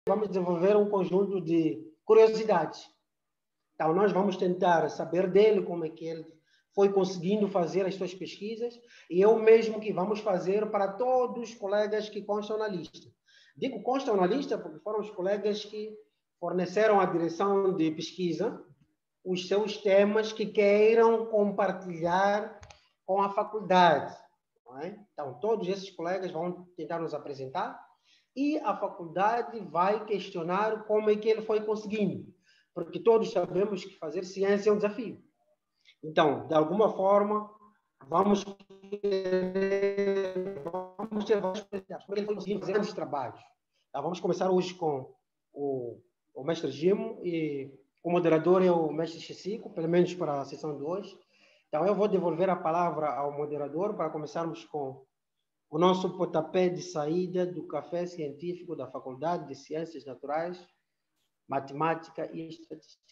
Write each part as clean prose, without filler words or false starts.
vamos desenvolver um conjunto de curiosidades. Então, nós vamos tentar saber dele como é que ele foi conseguindo fazer as suas pesquisas, e eu mesmo que vamos fazer para todos os colegas que constam na lista. Digo constam na lista porque foram os colegas que forneceram à direção de pesquisa os seus temas que queiram compartilhar com a faculdade. Não é? Então, todos esses colegas vão tentar nos apresentar e a faculdade vai questionar como é que ele foi conseguindo, porque todos sabemos que fazer ciência é um desafio. Então, de alguma forma, vamos ter vários projetos, porque ele foi conseguindo fazer grandes trabalhos. Então, vamos começar hoje com o mestre Gimo, e o moderador é o mestre Chico, pelo menos para a sessão de hoje. Então, eu vou devolver a palavra ao moderador para começarmos com o nosso pontapé de saída do café científico da Faculdade de Ciências Naturais, Matemática e Estatística.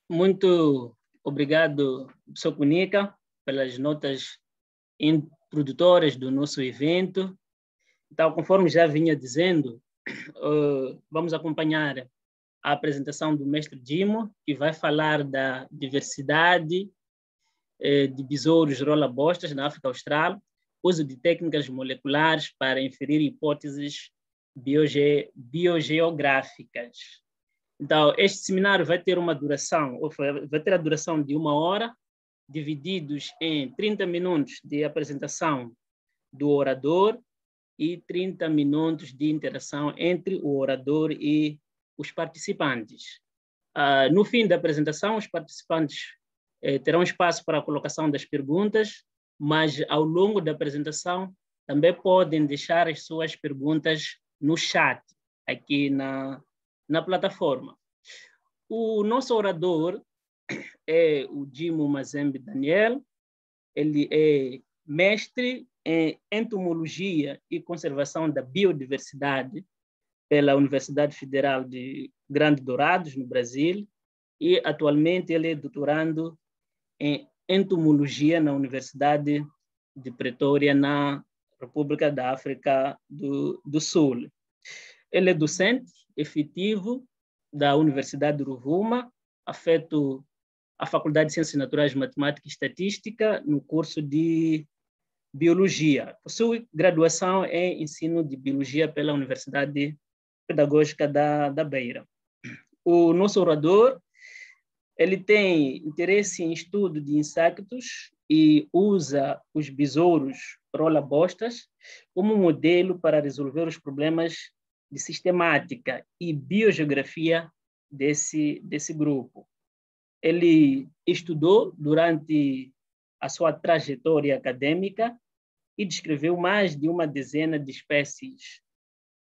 Muito obrigado, professor Kunika, pelas notas introdutórias do nosso evento. Então, conforme já vinha dizendo, vamos acompanhar a apresentação do mestre Gimo, que vai falar da diversidade de besouros rola-bostas na África Austral, uso de técnicas moleculares para inferir hipóteses biogeográficas. Então, este seminário vai ter uma duração, vai ter a duração de 1 hora, divididos em 30 minutos de apresentação do orador e 30 minutos de interação entre o orador e os participantes. No fim da apresentação, os participantes terão espaço para a colocação das perguntas, mas ao longo da apresentação também podem deixar as suas perguntas no chat, aqui na plataforma. O nosso orador é o Gimo Mazembe Daniel. Ele é mestre em entomologia e conservação da biodiversidade pela Universidade Federal de Grande Dourados, no Brasil, e atualmente ele é doutorando em entomologia na Universidade de Pretória, na República da África do Sul. Ele é docente efetivo da Universidade de Rovuma, afeto à Faculdade de Ciências Naturais, Matemática e Estatística, no curso de Biologia. Possui graduação em ensino de Biologia pela Universidade Pedagógica da Beira. O nosso orador, ele tem interesse em estudo de insectos e usa os besouros rola-bostas como modelo para resolver os problemas de sistemática e biogeografia desse grupo. Ele estudou durante a sua trajetória acadêmica e descreveu mais de uma dezena de espécies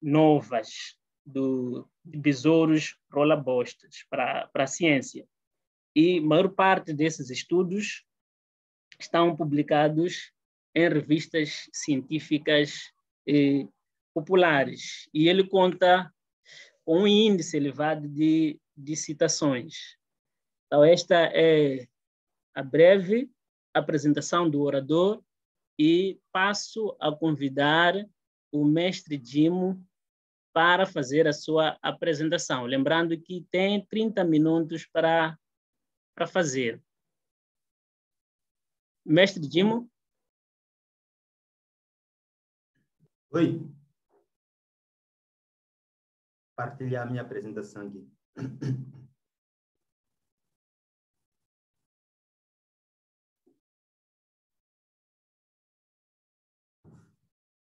novas de besouros rola-bostas para a ciência. E a maior parte desses estudos estão publicados em revistas científicas populares. E ele conta com um índice elevado de citações. Então, esta é a breve apresentação do orador e passo a convidar o mestre Gimo para fazer a sua apresentação. Lembrando que tem 30 minutos para fazer. Mestre Gimo? Oi. Partilhar a minha apresentação aqui.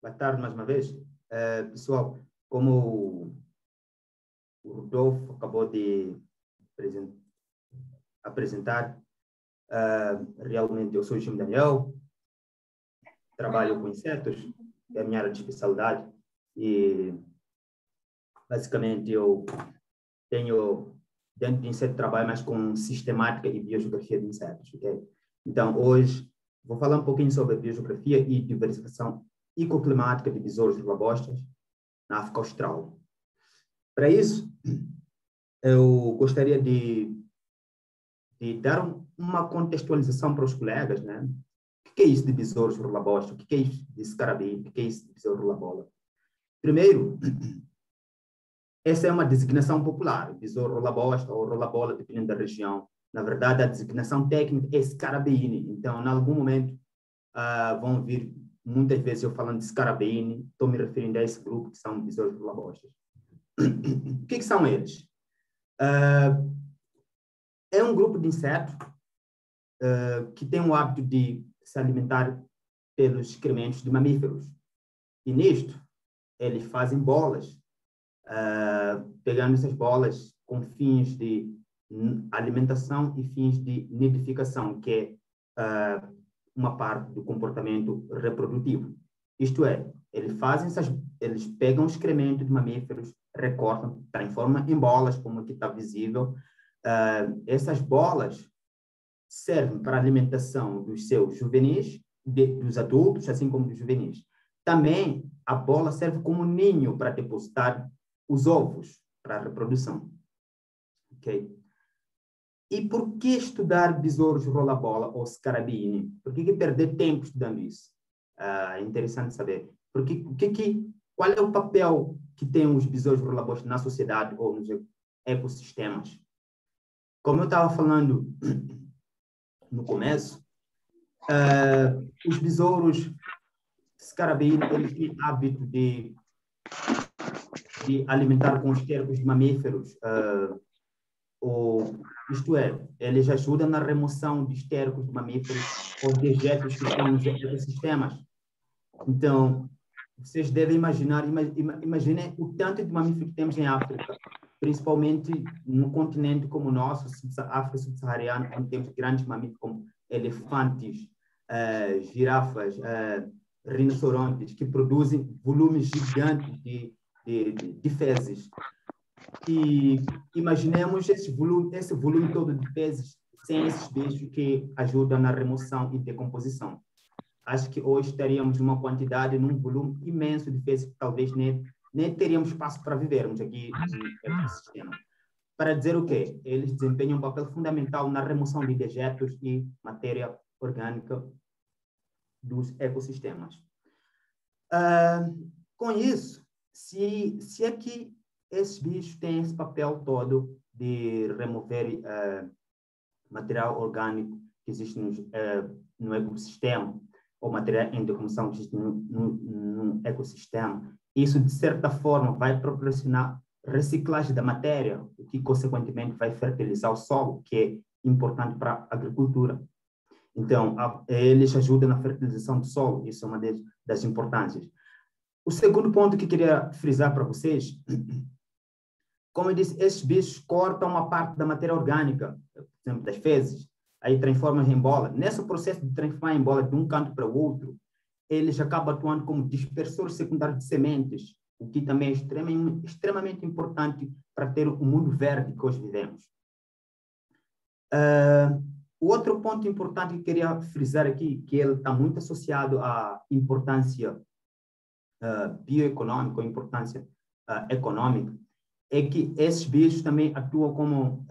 Boa tarde mais uma vez. Pessoal, como o Rodolfo acabou de apresentar, realmente eu sou o Gimo Daniel, trabalho com insetos, é a minha área de especialidade, e basicamente eu tenho, dentro de inseto, trabalho mais com sistemática e biogeografia de insetos, ok? Então, hoje, vou falar um pouquinho sobre a biogeografia e diversificação ecoclimática de besouros rola-bostas na África Austral. Para isso, eu gostaria de dar uma contextualização para os colegas, né? O que é isso de besouros rola-bosta? O que é isso de escarabeíne? O que é isso de besouro rola-bola? Primeiro, essa é uma designação popular, besouro rola-bosta ou rola-bola, dependendo da região. Na verdade, a designação técnica é escarabeíne. Então, em algum momento, vão vir, muitas vezes eu falando de escarabeíne, estou me referindo a esse grupo que são besouros rola-bostas. O que são eles? É um grupo de insetos que tem o hábito de se alimentar pelos excrementos de mamíferos. E nisto, eles fazem bolas, pegando essas bolas com fins de alimentação e fins de nidificação, que é uma parte do comportamento reprodutivo. Isto é, eles pegam o excremento de mamíferos, recortam, transformam em bolas, como aqui está visível. Essas bolas servem para a alimentação dos seus juvenis, dos adultos, assim como dos juvenis. Também a bola serve como ninho para depositar os ovos para a reprodução. Ok? E por que estudar besouros rola-bola ou escarabeíne? Por que perder tempo estudando isso? É interessante saber. Porque, qual é o papel que tem os besouros rola-bola na sociedade ou nos ecossistemas? Como eu estava falando no começo, os besouros escarabeíne, eles têm hábito de alimentar com estercos de mamíferos, isto é, eles ajudam na remoção de estercos de mamíferos ou dejetos que estão nos ecossistemas. Então, vocês devem imaginar, imaginem o tanto de mamíferos que temos em África, principalmente no continente como o nosso, África subsaariana, onde temos grandes mamíferos como elefantes, girafas, rinocerontes, que produzem volumes gigantes de fezes. E imaginemos esse volume todo de fezes sem esses bichos que ajudam na remoção e decomposição. Acho que hoje teríamos uma quantidade, num volume imenso de fezes que talvez nem teríamos espaço para vivermos aqui no ecossistema. Para dizer o quê? Eles desempenham um papel fundamental na remoção de dejetos e matéria orgânica dos ecossistemas. Com isso, se é que esses bichos têm esse papel todo de remover material orgânico que existe no ecossistema, ou material em decomposição que existe no ecossistema, isso, de certa forma, vai proporcionar reciclagem da matéria, o que, consequentemente, vai fertilizar o solo, que é importante para a agricultura. Então, eles ajudam na fertilização do solo, isso é uma das importâncias. O segundo ponto que eu queria frisar para vocês, como eu disse, esses bichos cortam uma parte da matéria orgânica, por exemplo, das fezes, aí transformam em bola. Nesse processo de transformar em bola de um canto para o outro, eles acabam atuando como dispersores secundários de sementes, o que também é extremamente importante para ter o mundo verde que hoje vivemos. O outro ponto importante que eu queria frisar aqui, que ele está muito associado à importância bioeconômica, ou importância econômica, é que esses bichos também atuam como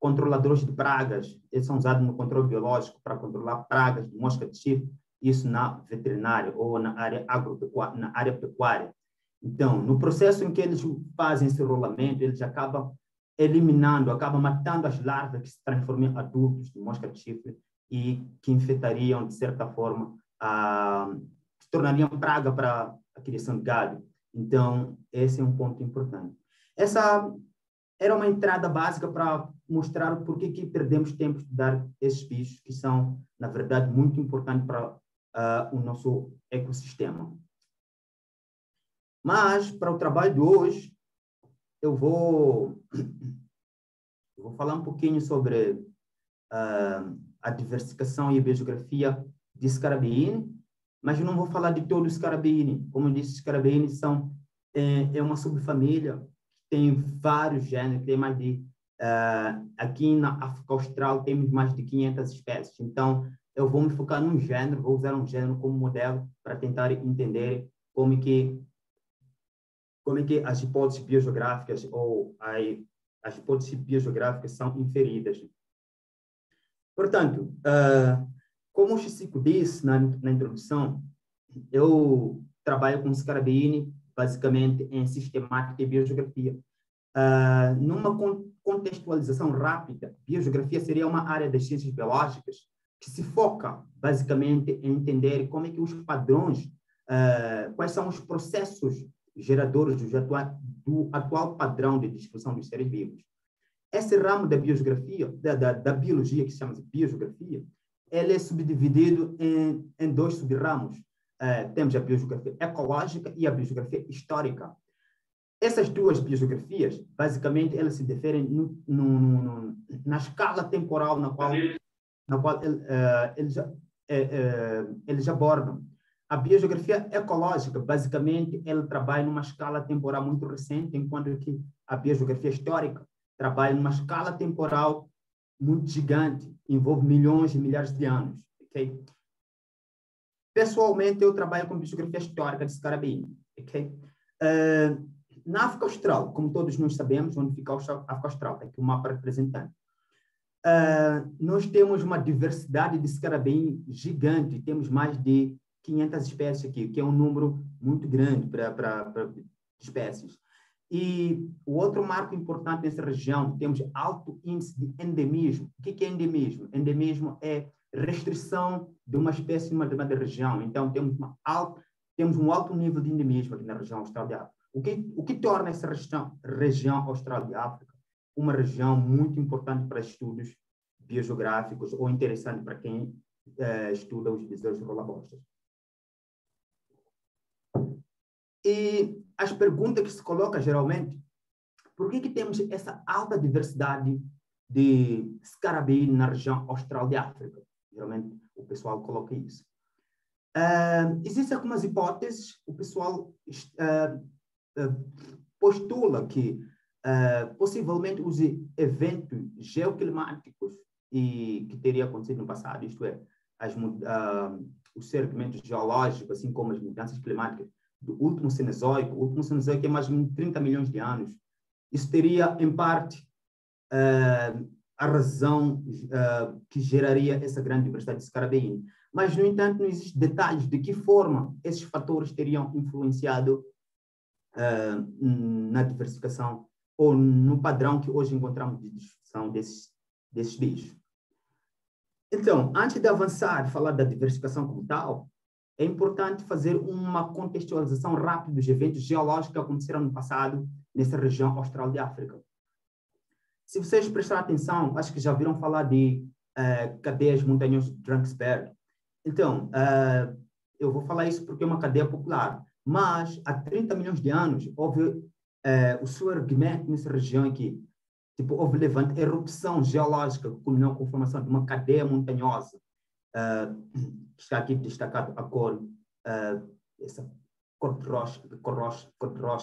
controladores de pragas. Eles são usados no controle biológico para controlar pragas de mosca de chifre, isso na veterinária ou na área agropecuária, na área pecuária. Então, no processo em que eles fazem esse rolamento, eles acabam eliminando, acabam matando as larvas que se transformam em adultos de mosca de chifre e que infectariam, de certa forma, se tornariam praga para a criação de gado. Então, esse é um ponto importante. Essa era uma entrada básica para mostrar por que perdemos tempo de estudar esses bichos, que são, na verdade, muito importantes para o nosso ecossistema. Mas, para o trabalho de hoje, eu vou falar um pouquinho sobre a diversificação e a biogeografia de escarabeíne, mas eu não vou falar de todo o escarabeíne. Como eu disse, escarabeíne é uma subfamília que tem vários gêneros, tem mais de... aqui na África Austral temos mais de 500 espécies. Então, eu vou me focar num gênero, vou usar um gênero como modelo para tentar entender como é que as hipóteses biogeográficas ou as hipóteses biogeográficas são inferidas. Portanto, como como o Chico disse na introdução, eu trabalho com Scarabini, basicamente em sistemática e biogeografia. Numa contextualização rápida, biogeografia seria uma área das ciências biológicas que se foca, basicamente, em entender como é que os padrões, quais são os processos geradores do atual padrão de distribuição dos seres vivos. Esse ramo da biogeografia, da biologia, que se chama de biogeografia, ele é subdividido em dois subramos. Temos a biogeografia ecológica e a biogeografia histórica. Essas duas biogeografias, basicamente, elas se diferem na escala temporal na qual eles abordam. A biogeografia ecológica, basicamente, ela trabalha numa escala temporal muito recente, enquanto que a biogeografia histórica trabalha numa escala temporal muito gigante, envolve milhões e milhares de anos. Okay? Pessoalmente, eu trabalho com biogeografia histórica de Scarabini. Okay? Na África Austral, como todos nós sabemos, onde fica a África Austral, está aqui o mapa representando. Nós temos uma diversidade de Scarabini gigante, temos mais de 500 espécies aqui, que é um número muito grande para espécies. E o outro marco importante nessa região, temos alto índice de endemismo. O que é endemismo? Endemismo é restrição de uma espécie numa determinada região. Então, temos um alto nível de endemismo aqui na região austral de África. O que torna essa região austral de África uma região muito importante para estudos biogeográficos ou interessante para quem estuda os besouros rolabostas. E as perguntas que se colocam geralmente, por que temos essa alta diversidade de Scarabini na região austral de África? Geralmente o pessoal coloca isso. Existem algumas hipóteses, o pessoal postula que possivelmente os eventos geoclimáticos que teria acontecido no passado, isto é, os segmentos geológicos, assim como as mudanças climáticas do último Cenozoico. O último Cenozoico é mais de 30 milhões de anos. Isso teria, em parte, a razão que geraria essa grande diversidade de Scarabini. Mas, no entanto, não existem detalhes de que forma esses fatores teriam influenciado na diversificação ou no padrão que hoje encontramos de distribuição desses bichos. Então, antes de avançar, falar da diversificação como tal, é importante fazer uma contextualização rápida dos eventos geológicos que aconteceram no passado nessa região austral de África. Se vocês prestarem atenção, acho que já viram falar de cadeias montanhosas de Drakensberg. Então, eu vou falar isso porque é uma cadeia popular, mas há 30 milhões de anos houve o surgimento nessa região aqui. Tipo, houve erupção geológica que culminou com a formação de uma cadeia montanhosa. Está aqui destacado a cor, essa cor de rocha,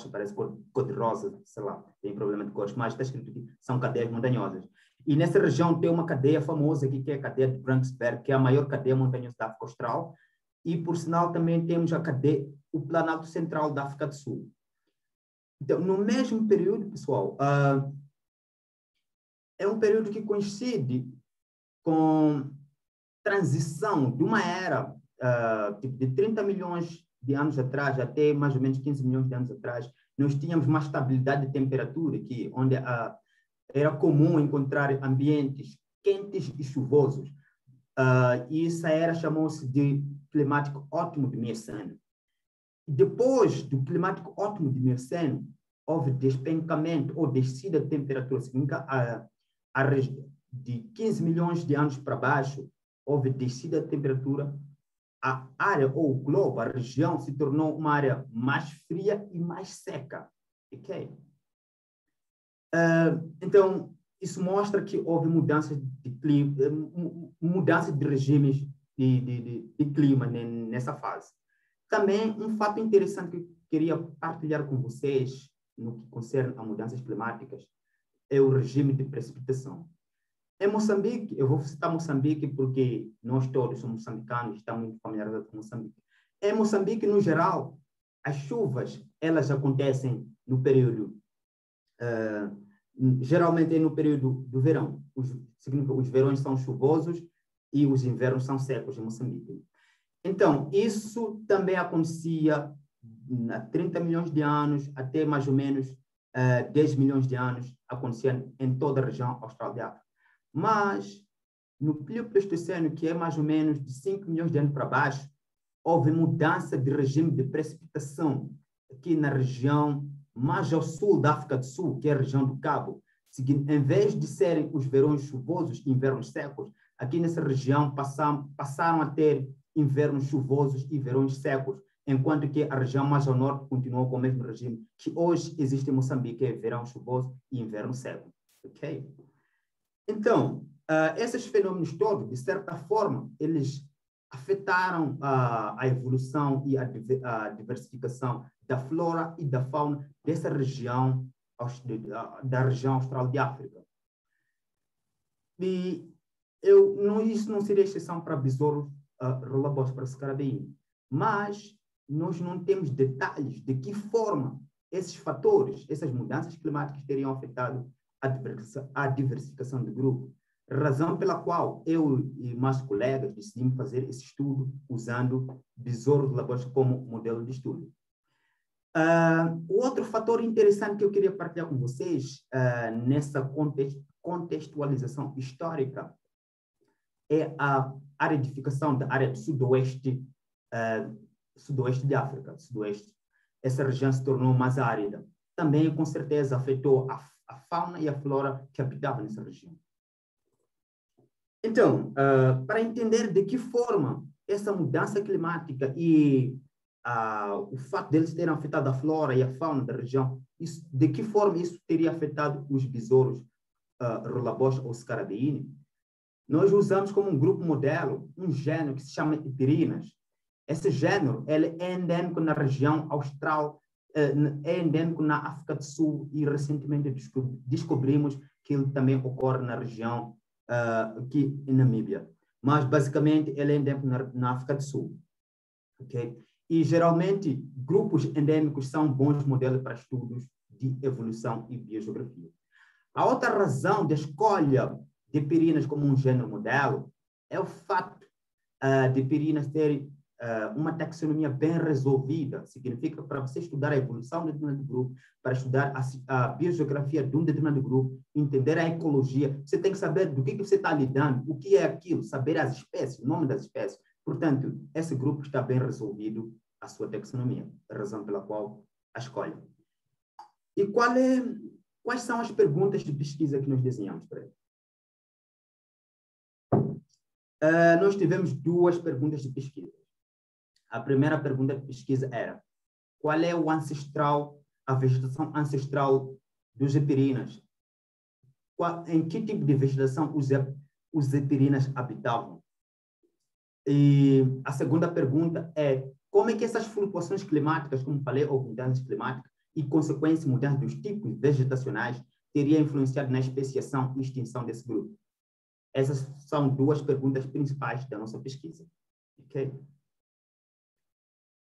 parece cor de rosa, sei lá, tem problema de cores, mas está escrito aqui, são cadeias montanhosas. E nessa região tem uma cadeia famosa aqui, que é a cadeia de Drakensberg, que é a maior cadeia montanhosa da África Austral, e por sinal também temos o Planalto Central da África do Sul. Então, no mesmo período, pessoal, é um período que coincide com transição de uma era de 30 milhões de anos atrás até mais ou menos 15 milhões de anos atrás. Nós tínhamos uma estabilidade de temperatura aqui, onde era comum encontrar ambientes quentes e chuvosos. E essa era chamou-se de climático ótimo de Mioceno. Depois do climático ótimo de Mioceno, houve despencamento ou descida de temperatura. Significa de 15 milhões de anos para baixo, houve descida de temperatura. A área ou o globo, a região, se tornou uma área mais fria e mais seca. Okay? Então, isso mostra que houve mudança de clima, mudança de regimes de clima nessa fase. Também, um fato interessante que eu queria partilhar com vocês, no que concerne a mudanças climáticas, é o regime de precipitação. Em Moçambique, eu vou citar Moçambique porque nós todos somos moçambicanos, estamos muito familiarizados com Moçambique. Em Moçambique, no geral, as chuvas, elas acontecem no período, geralmente é no período do verão. Os verões são chuvosos e os invernos são secos em Moçambique. Então, isso também acontecia há 30 milhões de anos até mais ou menos 10 milhões de anos, acontecia em toda a região austral de África. Mas, no Pleistoceno, que é mais ou menos de 5 milhões de anos para baixo, houve mudança de regime de precipitação aqui na região mais ao sul da África do Sul, que é a região do Cabo. Em vez de serem os verões chuvosos e invernos secos, aqui nessa região passaram a ter invernos chuvosos e verões secos, enquanto que a região mais ao norte continuou com o mesmo regime que hoje existe em Moçambique, que é verão chuvoso e inverno seco. Ok? Então, esses fenômenos todos, de certa forma, eles afetaram a evolução e a diversificação da flora e da fauna dessa região, da região austral de África. E isso não seria exceção para besouros relabós, para Scarabéi, mas nós não temos detalhes de que forma esses fatores, essas mudanças climáticas teriam afetado a diversificação do grupo, razão pela qual eu e meus colegas decidimos fazer esse estudo usando besouros relabós como modelo de estudo. O outro fator interessante que eu queria partilhar com vocês nessa contextualização histórica é a aridificação da área do sudoeste de África. Essa região se tornou mais árida. Também, com certeza, afetou a fauna e a flora que habitavam nessa região. Então, para entender de que forma essa mudança climática e o fato deles terem afetado a flora e a fauna da região, de que forma isso teria afetado os besouros relabós ou Scarabéi, nós usamos como um grupo modelo um gênero que se chama Epirinas. Esse gênero ele é endêmico na região austral, é endêmico na África do Sul e recentemente descobrimos que ele também ocorre na região aqui em Namíbia. Mas basicamente ele é endêmico na África do Sul. Okay? E geralmente grupos endêmicos são bons modelos para estudos de evolução e biogeografia. A outra razão da escolha de Epirinas como um gênero modelo é o fato de Epirinas ter uma taxonomia bem resolvida. Significa para você estudar a evolução de um determinado grupo, para estudar a biogeografia de um determinado grupo, entender a ecologia, você tem que saber do que você está lidando, o que é aquilo, saber as espécies, o nome das espécies. Portanto, esse grupo está bem resolvido a sua taxonomia, a razão pela qual a escolhe. E quais são as perguntas de pesquisa que nós desenhamos para ele? Nós tivemos duas perguntas de pesquisa. A primeira pergunta de pesquisa era: qual é a vegetação ancestral dos Epirinas? Em que tipo de vegetação os Epirinas habitavam? E a segunda pergunta é: como é que essas flutuações climáticas, como falei, ou mudanças climáticas, e consequência mudança dos tipos vegetacionais, teria influenciado na especiação e extinção desse grupo? Essas são duas perguntas principais da nossa pesquisa. Okay?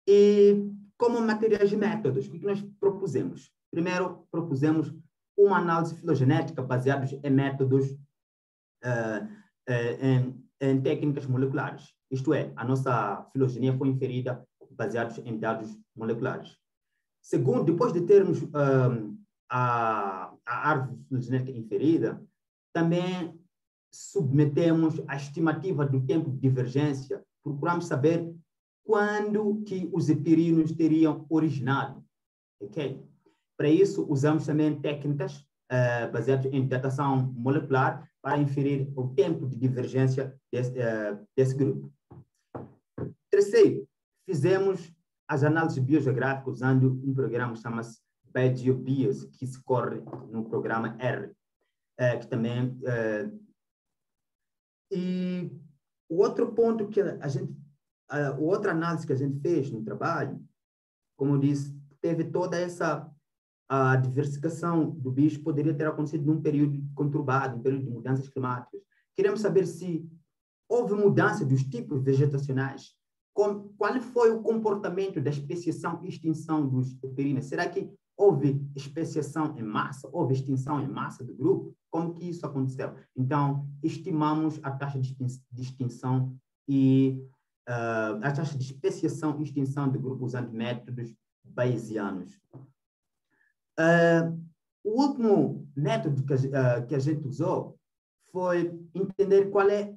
E como materiais e métodos, o que nós propusemos? Primeiro, propusemos uma análise filogenética baseada em métodos, em técnicas moleculares. Isto é, a nossa filogenia foi inferida baseados em dados moleculares. Segundo, depois de termos a árvore filogenética inferida, também submetemos a estimativa do tempo de divergência. Procuramos saber quando que os epirinos teriam originado. Okay? Para isso, usamos também técnicas baseadas em datação molecular para inferir o tempo de divergência desse grupo. Terceiro, fizemos as análises biogeográficas usando um programa que chama-se BioBios, que se corre no programa R, que também... E o outro ponto que outra análise que a gente fez no trabalho, como eu disse, teve toda essa diversificação do bicho poderia ter acontecido num período conturbado, um período de mudanças climáticas. Queremos saber se houve mudança dos tipos vegetacionais, qual foi o comportamento da especiação e extinção dos epirinas. Será que houve especiação em massa, houve extinção em massa do grupo? Como que isso aconteceu? Então, estimamos a taxa de extinção e a taxa de especiação e extinção do grupo usando métodos bayesianos. O último método que a gente usou foi entender qual é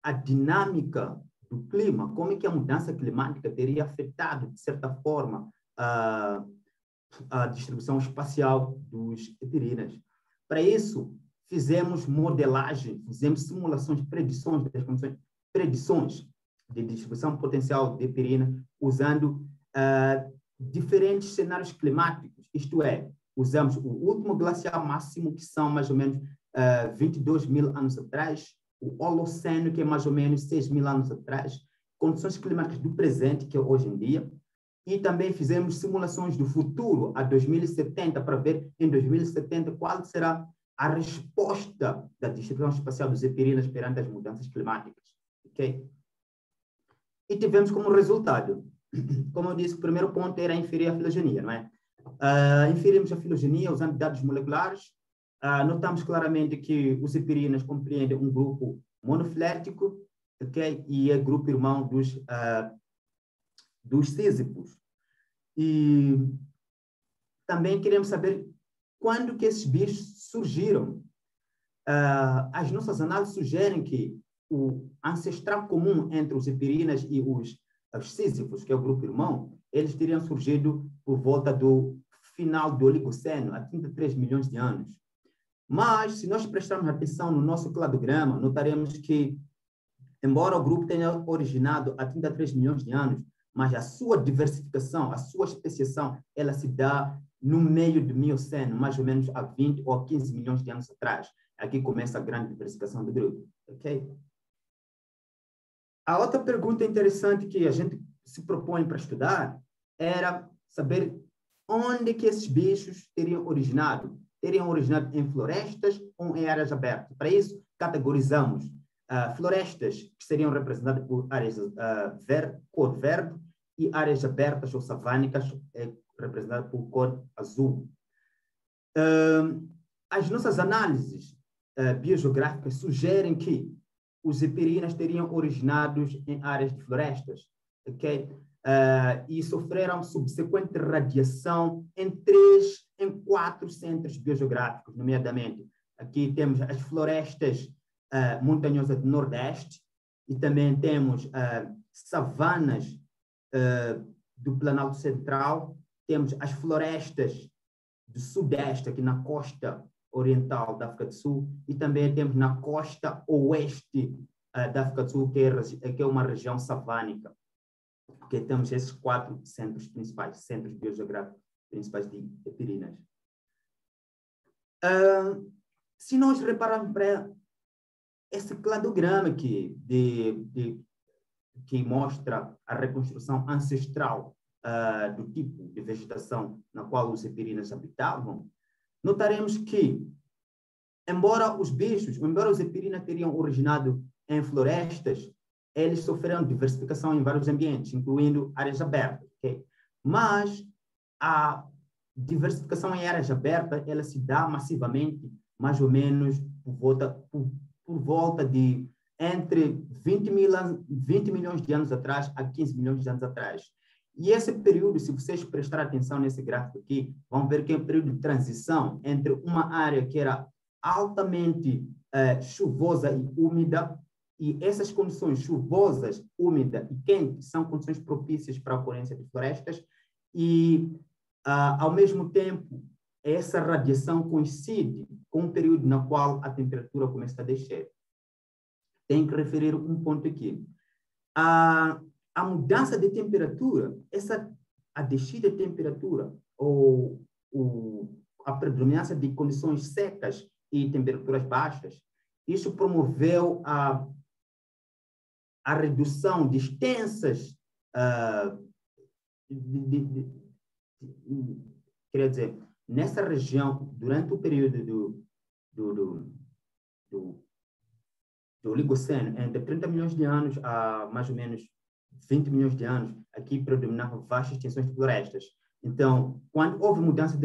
a dinâmica do clima, como é que a mudança climática teria afetado, de certa forma, a distribuição espacial dos epirinas. Para isso, fizemos modelagem, fizemos simulações, predições de distribuição potencial de epirina, usando diferentes cenários climáticos, isto é, usamos o último glacial máximo, que são mais ou menos 22 mil anos atrás, o Holoceno, que é mais ou menos 6 mil anos atrás, condições climáticas do presente, que é hoje em dia, e também fizemos simulações do futuro, a 2070, para ver em 2070 qual será a resposta da distribuição espacial dos epirinas perante as mudanças climáticas. Okay? E tivemos como resultado, como eu disse, o primeiro ponto era inferir a filogenia, não é? Inferimos a filogenia usando dados moleculares. Notamos claramente que os epirinas compreendem um grupo monoflético, okay? E é grupo irmão dos sísifos. E também queremos saber quando que esses bichos surgiram. As nossas análises sugerem que o ancestral comum entre os epirinas e os sísifos, que é o grupo irmão, eles teriam surgido por volta do final do Oligoceno, há 33 milhões de anos. Mas, se nós prestarmos atenção no nosso cladograma, notaremos que, embora o grupo tenha originado há 33 milhões de anos, mas a sua diversificação, a sua especiação, ela se dá no meio do Mioceno, mais ou menos há 20 ou 15 milhões de anos atrás. Aqui começa a grande diversificação do grupo. Okay? A outra pergunta interessante que a gente se propõe para estudar era saber onde que esses bichos teriam originado. Teriam originado em florestas ou em áreas abertas. Para isso, categorizamos florestas, que seriam representadas por áreas cor verde, e áreas abertas ou savânicas, representadas por cor azul. As nossas análises biogeográficas sugerem que os epirinas teriam originados em áreas de florestas, okay? E sofreram subsequente radiação em 4 centros biogeográficos, nomeadamente. Aqui temos as florestas montanhosas do Nordeste e também temos savanas do Planalto Central, temos as florestas do Sudeste, aqui na costa oriental da África do Sul, e também temos na costa oeste da África do Sul, que é uma região savânica, porque temos esses 4 centros principais, centros biogeográficos principais de epirinas. Se nós repararmos para esse cladograma aqui, que mostra a reconstrução ancestral do tipo de vegetação na qual os epirinas habitavam, notaremos que, embora os epirinas teriam originado em florestas, eles sofreram diversificação em vários ambientes, incluindo áreas abertas. Okay? Mas a diversificação em áreas abertas, ela se dá massivamente, mais ou menos por volta de entre 20 milhões de anos atrás a 15 milhões de anos atrás. E esse período, se vocês prestarem atenção nesse gráfico aqui, vão ver que é um período de transição entre uma área que era altamente chuvosa e úmida, e essas condições chuvosas, úmida e quente são condições propícias para a ocorrência de florestas, e, ao mesmo tempo, essa radiação coincide com um período no qual a temperatura começa a descer. Tenho que referir um ponto aqui. A mudança de temperatura, a descida de temperatura, ou a predominância de condições secas e temperaturas baixas, isso promoveu a redução de extensas, quer dizer, nessa região, durante o período do Oligoceno, entre 30 milhões de anos a mais ou menos 20 milhões de anos, aqui predominavam vastas extensões de florestas. Então, quando houve mudança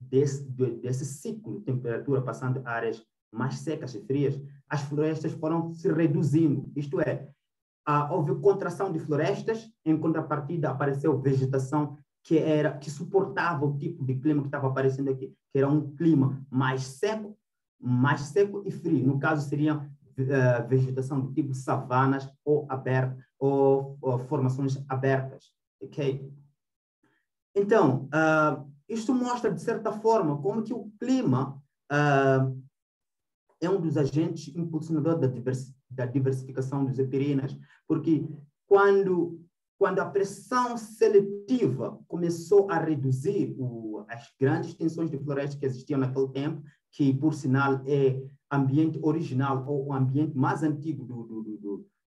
desse ciclo de temperatura, passando a áreas mais secas e frias, as florestas foram se reduzindo. Isto é, houve contração de florestas, em contrapartida apareceu vegetação que suportava o tipo de clima que estava aparecendo aqui, que era um clima mais seco e frio. No caso, seria vegetação do tipo savanas ou formações abertas. Ok? Então, isto mostra, de certa forma, como que o clima é um dos agentes impulsionadores da diversificação dos epirinas, porque quando a pressão seletiva começou a reduzir as grandes extensões de florestas que existiam naquele tempo, que, por sinal, é ambiente original ou o ambiente mais antigo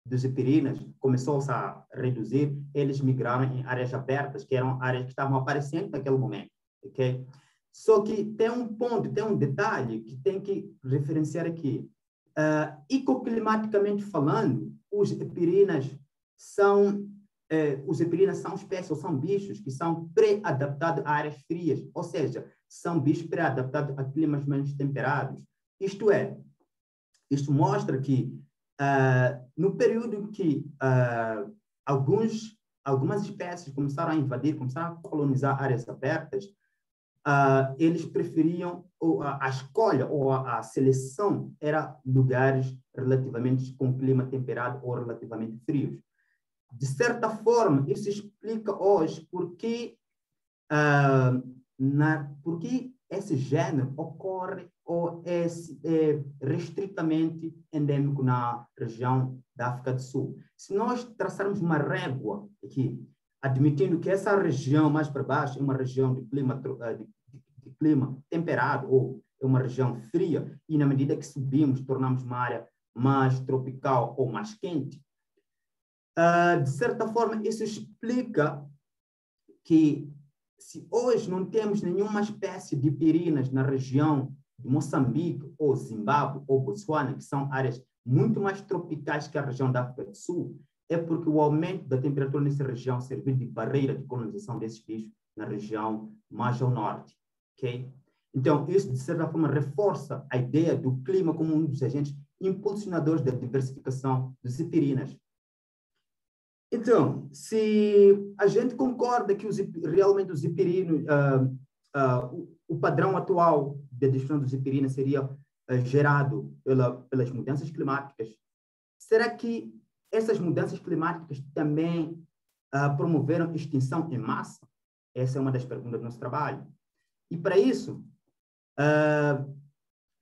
dos epirinas, começou-se a reduzir, eles migraram em áreas abertas, que eram áreas que estavam aparecendo naquele momento. Okay? Só que tem um ponto, tem um detalhe que tem que referenciar aqui. Ecoclimaticamente falando, os epirinas são espécies, ou são bichos que são pré-adaptados a áreas frias, ou seja, são bichos pré-adaptados a climas menos temperados. Isto é, isto mostra que no período em que algumas espécies começaram a invadir, começaram a colonizar áreas abertas, eles preferiam, a escolha ou a seleção era lugares relativamente com clima temperado ou relativamente frios. De certa forma, isso explica hoje por que esse gênero ocorre ou é restritamente endêmico na região da África do Sul. Se nós traçarmos uma régua aqui, admitindo que essa região mais para baixo é uma região de clima temperado ou é uma região fria, e na medida que subimos, tornamos uma área mais tropical ou mais quente, de certa forma, isso explica que se hoje não temos nenhuma espécie de epirinas na região de Moçambique, ou Zimbábue, ou Botsuana, que são áreas muito mais tropicais que a região da África do Sul, é porque o aumento da temperatura nessa região serviu de barreira de colonização desses bichos na região mais ao norte. Okay? Então, isso, de certa forma, reforça a ideia do clima como um dos agentes impulsionadores da diversificação das epirinas. Então, se a gente concorda que realmente os epirinos, o padrão atual da destruição dos epirinas seria gerado pelas mudanças climáticas, será que essas mudanças climáticas também promoveram extinção em massa? Essa é uma das perguntas do nosso trabalho. E para isso,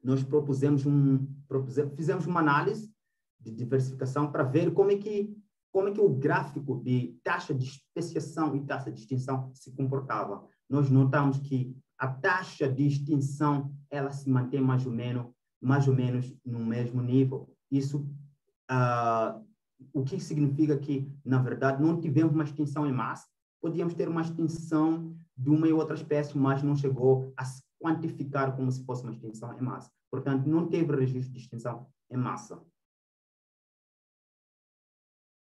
nós fizemos uma análise de diversificação para ver como é que o gráfico de taxa de especiação e taxa de extinção se comportava. Nós notamos que a taxa de extinção ela se mantém mais ou menos no mesmo nível. Isso, o que significa que, na verdade, não tivemos uma extinção em massa. Podíamos ter uma extinção de uma e outra espécie, mas não chegou a se quantificar como se fosse uma extinção em massa. Portanto, não teve registro de extinção em massa.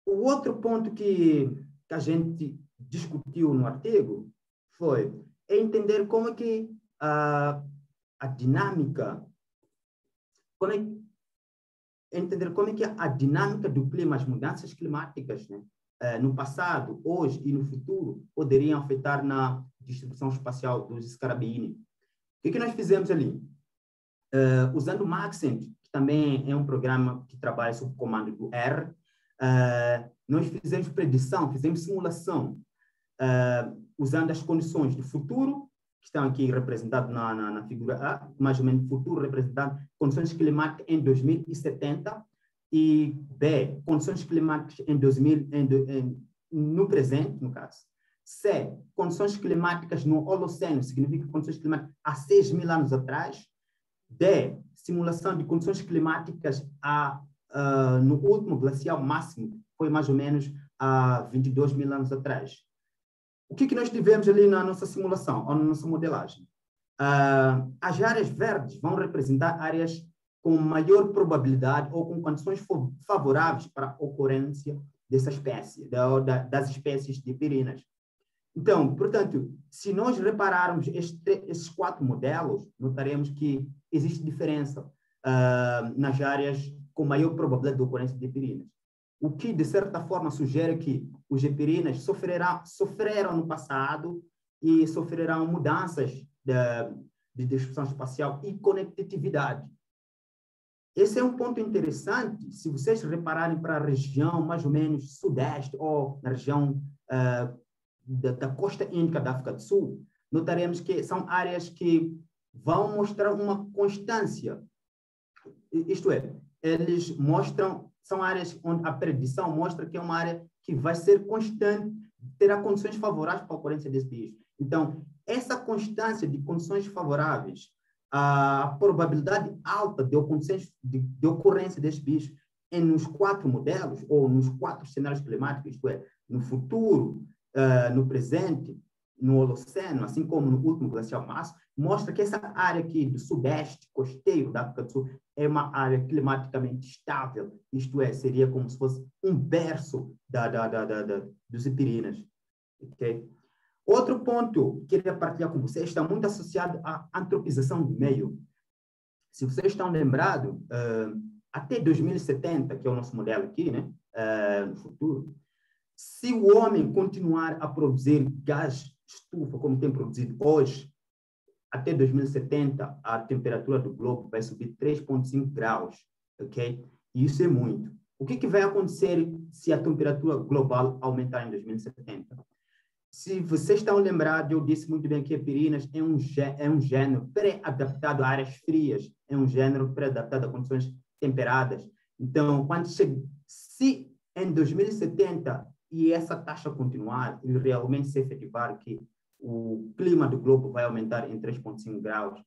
O outro ponto que a gente discutiu no artigo foi entender como é que a dinâmica, entender como é que a dinâmica do clima, as mudanças climáticas, né, no passado, hoje e no futuro, poderiam afetar na distribuição espacial dos Scarabini. O que nós fizemos ali? Usando o Maxent, que também é um programa que trabalha sob o comando do R, nós fizemos predição, fizemos simulação, usando as condições do futuro, que estão aqui representadas na figura A, mais ou menos futuro representado, condições climáticas em 2070, e B, condições climáticas no presente, no caso. C, condições climáticas no Holoceno, significa condições climáticas há 6.000 anos atrás. D, simulação de condições climáticas no último glacial máximo, foi mais ou menos há 22.000 anos atrás. O que nós tivemos ali na nossa simulação, ou na nossa modelagem? As áreas verdes vão representar áreas com maior probabilidade ou com condições favoráveis para a ocorrência dessa espécie, das espécies de epirinas. Então, portanto, se nós repararmos esses 4 modelos, notaremos que existe diferença nas áreas com maior probabilidade de ocorrência de epirinas. O que, de certa forma, sugere que os epirinas sofreram no passado e sofrerão mudanças de distribuição espacial e conectividade. Esse é um ponto interessante, se vocês repararem para a região mais ou menos sudeste ou na região da costa índica da África do Sul, notaremos que são áreas que vão mostrar uma constância. Isto é, eles mostram, são áreas onde a predição mostra que é uma área que vai ser constante, terá condições favoráveis para a ocorrência desse bicho. Então, essa constância de condições favoráveis, a probabilidade alta de ocorrência desse bicho nos 4 modelos, ou nos 4 cenários climáticos, isto é, no futuro, no presente, no Holoceno, assim como no último glacial máximo, mostra que essa área aqui do sudeste costeiro da África do Sul é uma área climaticamente estável, isto é, seria como se fosse um berço dos epirinas. Okay? Outro ponto que eu queria partilhar com vocês está muito associado à antropização do meio. Se vocês estão lembrados, até 2070, que é o nosso modelo aqui, né, no futuro, se o homem continuar a produzir gás estufa, como tem produzido hoje, até 2070, a temperatura do globo vai subir 3,5 graus, ok? E isso é muito. O que vai acontecer se a temperatura global aumentar em 2070? Se vocês estão lembrados, eu disse muito bem que epirinas é um gênero pré-adaptado a áreas frias, é um gênero pré-adaptado a condições temperadas. Então, se em 2070 e essa taxa continuar e realmente se efetivar que o clima do globo vai aumentar em 3,5 graus,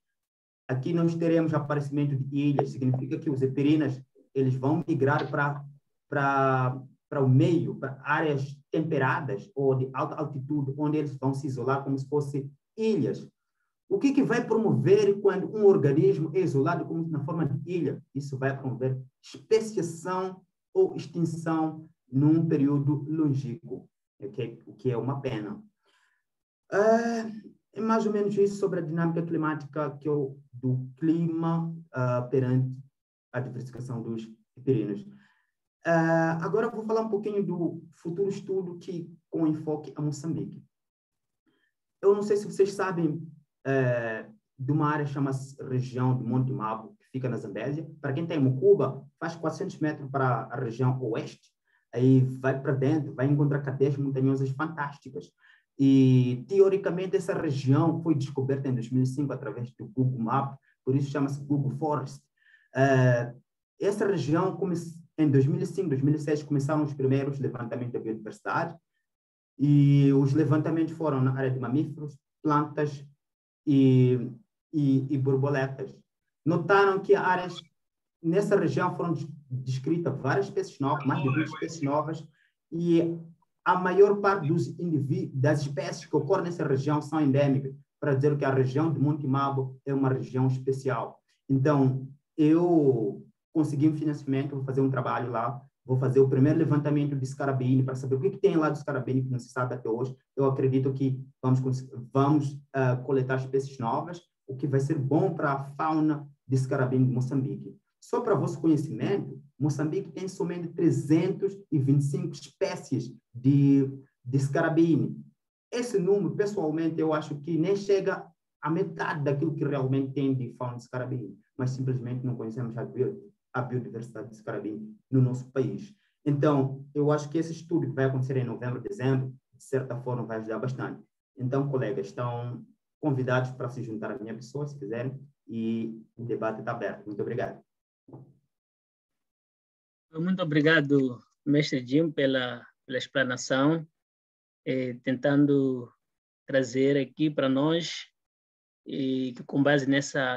aqui nós teremos aparecimento de ilhas, significa que os epirinas eles vão migrar para o meio, para áreas temperadas ou de alta altitude, onde eles vão se isolar como se fossem ilhas. O que vai promover quando um organismo é isolado como na forma de ilha? Isso vai promover especiação ou extinção num período longínquo, okay? O que é uma pena. É mais ou menos isso sobre a dinâmica climática do clima perante a diversificação dos epirinos. Agora eu vou falar um pouquinho do futuro estudo com enfoque a Moçambique. Eu não sei se vocês sabem de uma área chamada região de Monte Mabo, que fica na Zambésia. Para quem está em Mucuba, faz 400 metros para a região oeste, aí vai para dentro, vai encontrar cadeias montanhosas fantásticas. E, teoricamente, essa região foi descoberta em 2005 através do Google Map, por isso chama-se Google Forest. Essa região, em 2005, 2006, começaram os primeiros levantamentos da biodiversidade, e os levantamentos foram na área de mamíferos, plantas e borboletas. Notaram que nessa região foram descritas várias espécies novas, mais de 20 espécies novas, e a maior parte das espécies que ocorrem nessa região são endêmicas, para dizer que a região de Monte Mabo é uma região especial. Então, eu consegui um financiamento, vou fazer um trabalho lá, vou fazer o primeiro levantamento de Scarabine para saber o que tem lá do Scarabine que não se sabe até hoje. Eu acredito que vamos coletar espécies novas, o que vai ser bom para a fauna de Scarabine de Moçambique. Só para vosso conhecimento, Moçambique tem somente 325 espécies de Scarabine. Esse número, pessoalmente, eu acho que nem chega à metade daquilo que realmente tem de fauna de Scarabine, mas simplesmente não conhecemos a biodiversidade de Scarabine no nosso país. Então, eu acho que esse estudo que vai acontecer em novembro, dezembro, de certa forma vai ajudar bastante. Então, colegas, estão convidados para se juntar à minha pessoa, se quiserem, e o debate está aberto. Muito obrigado. Muito obrigado, mestre Jim, pela explanação, tentando trazer aqui para nós, e que com base nessa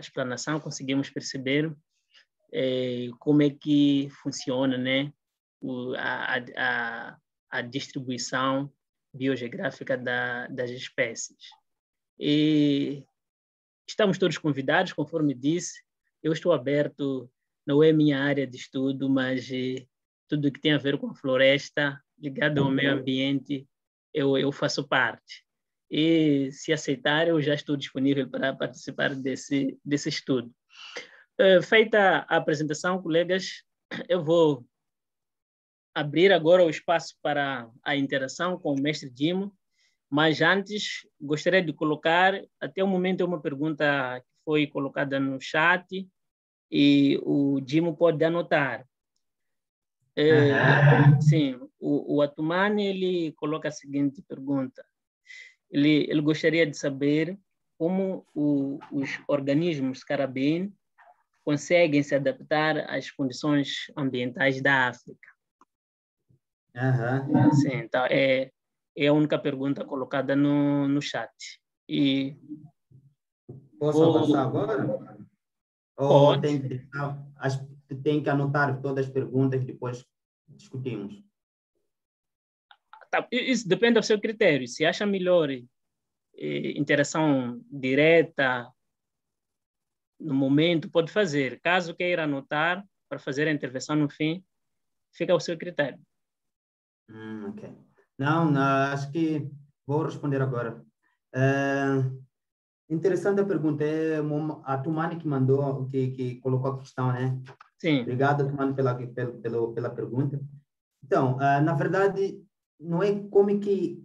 explanação conseguimos perceber como é que funciona, né, a distribuição biogeográfica das espécies. E estamos todos convidados, conforme disse, eu estou aberto, não é minha área de estudo, mas tudo que tem a ver com a floresta, ligado ao meio ambiente, eu faço parte. E, se aceitar, eu já estou disponível para participar desse estudo. Feita a apresentação, colegas, eu vou abrir agora o espaço para a interação com o mestre Dimo, mas antes gostaria de colocar, até o momento, uma pergunta que foi colocada no chat e o Dimo pode anotar. Sim, o Atumani, ele coloca a seguinte pergunta. Ele gostaria de saber como os organismos carabin conseguem se adaptar às condições ambientais da África. Sim, então é a única pergunta colocada no chat. E posso avançar agora? Ou pode. tem que anotar todas as perguntas e depois discutimos? Tá, isso depende do seu critério. Se acha melhor interação direta no momento, pode fazer. Caso queira anotar para fazer a intervenção no fim, fica ao seu critério. Ok. Não, acho que vou responder agora. Interessante a pergunta. É a Tumani que mandou, que colocou a questão, né? Sim. Obrigado, Tumani, pela pergunta. Então, na verdade, não é como que...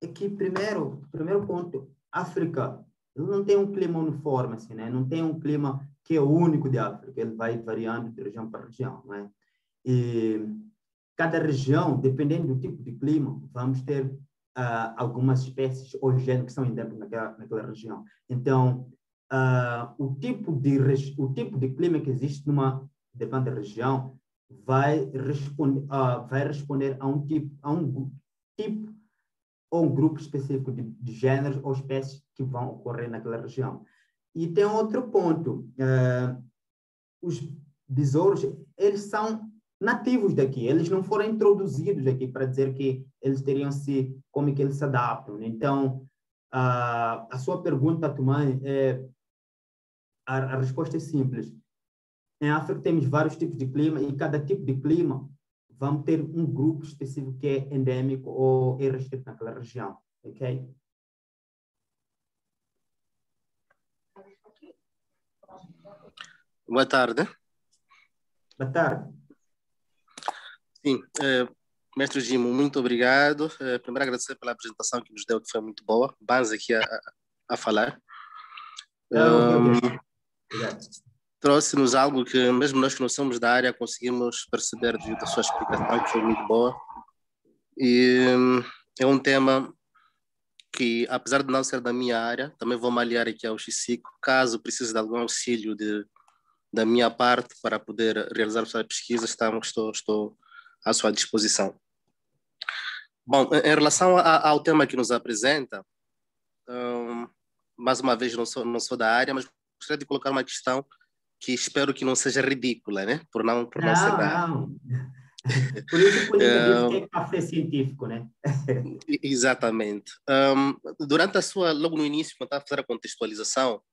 É que, primeiro ponto, África não tem um clima uniforme, assim, né? Não tem um clima que é o único de África. Ele vai variando de região para região, não é? E cada região, dependendo do tipo de clima, vamos ter algumas espécies ou gêneros que são endêmicos naquela região. Então, o tipo de clima que existe numa determinada região vai responder a um tipo ou um grupo específico de gêneros ou espécies que vão ocorrer naquela região. E tem outro ponto. Os besouros, eles são nativos daqui, eles não foram introduzidos aqui para dizer que eles teriam como que eles se adaptam. Então, a sua pergunta, Tumani, a resposta é simples. Em África temos vários tipos de clima e cada tipo de clima vamos ter um grupo específico que é endêmico ou é restrito naquela região, ok? Boa tarde. Boa tarde. Sim, mestre Dimo, muito obrigado. Primeiro agradecer pela apresentação que nos deu, que foi muito boa. Vamos aqui a falar. Trouxe-nos algo que mesmo nós que não somos da área conseguimos perceber da sua explicação, que foi muito boa. E é um tema que, apesar de não ser da minha área, também vou me aliar aqui ao Chico, caso precise de algum auxílio da minha parte para poder realizar a sua pesquisa, estou à sua disposição. Bom, em relação ao tema que nos apresenta, mais uma vez não sou da área, mas gostaria de colocar uma questão que espero que não seja ridícula, né? Por não ser da área. Não. Por isso o Política disse que é café científico, né? Exatamente. Durante logo no início, quando estava a fazer a contextualização,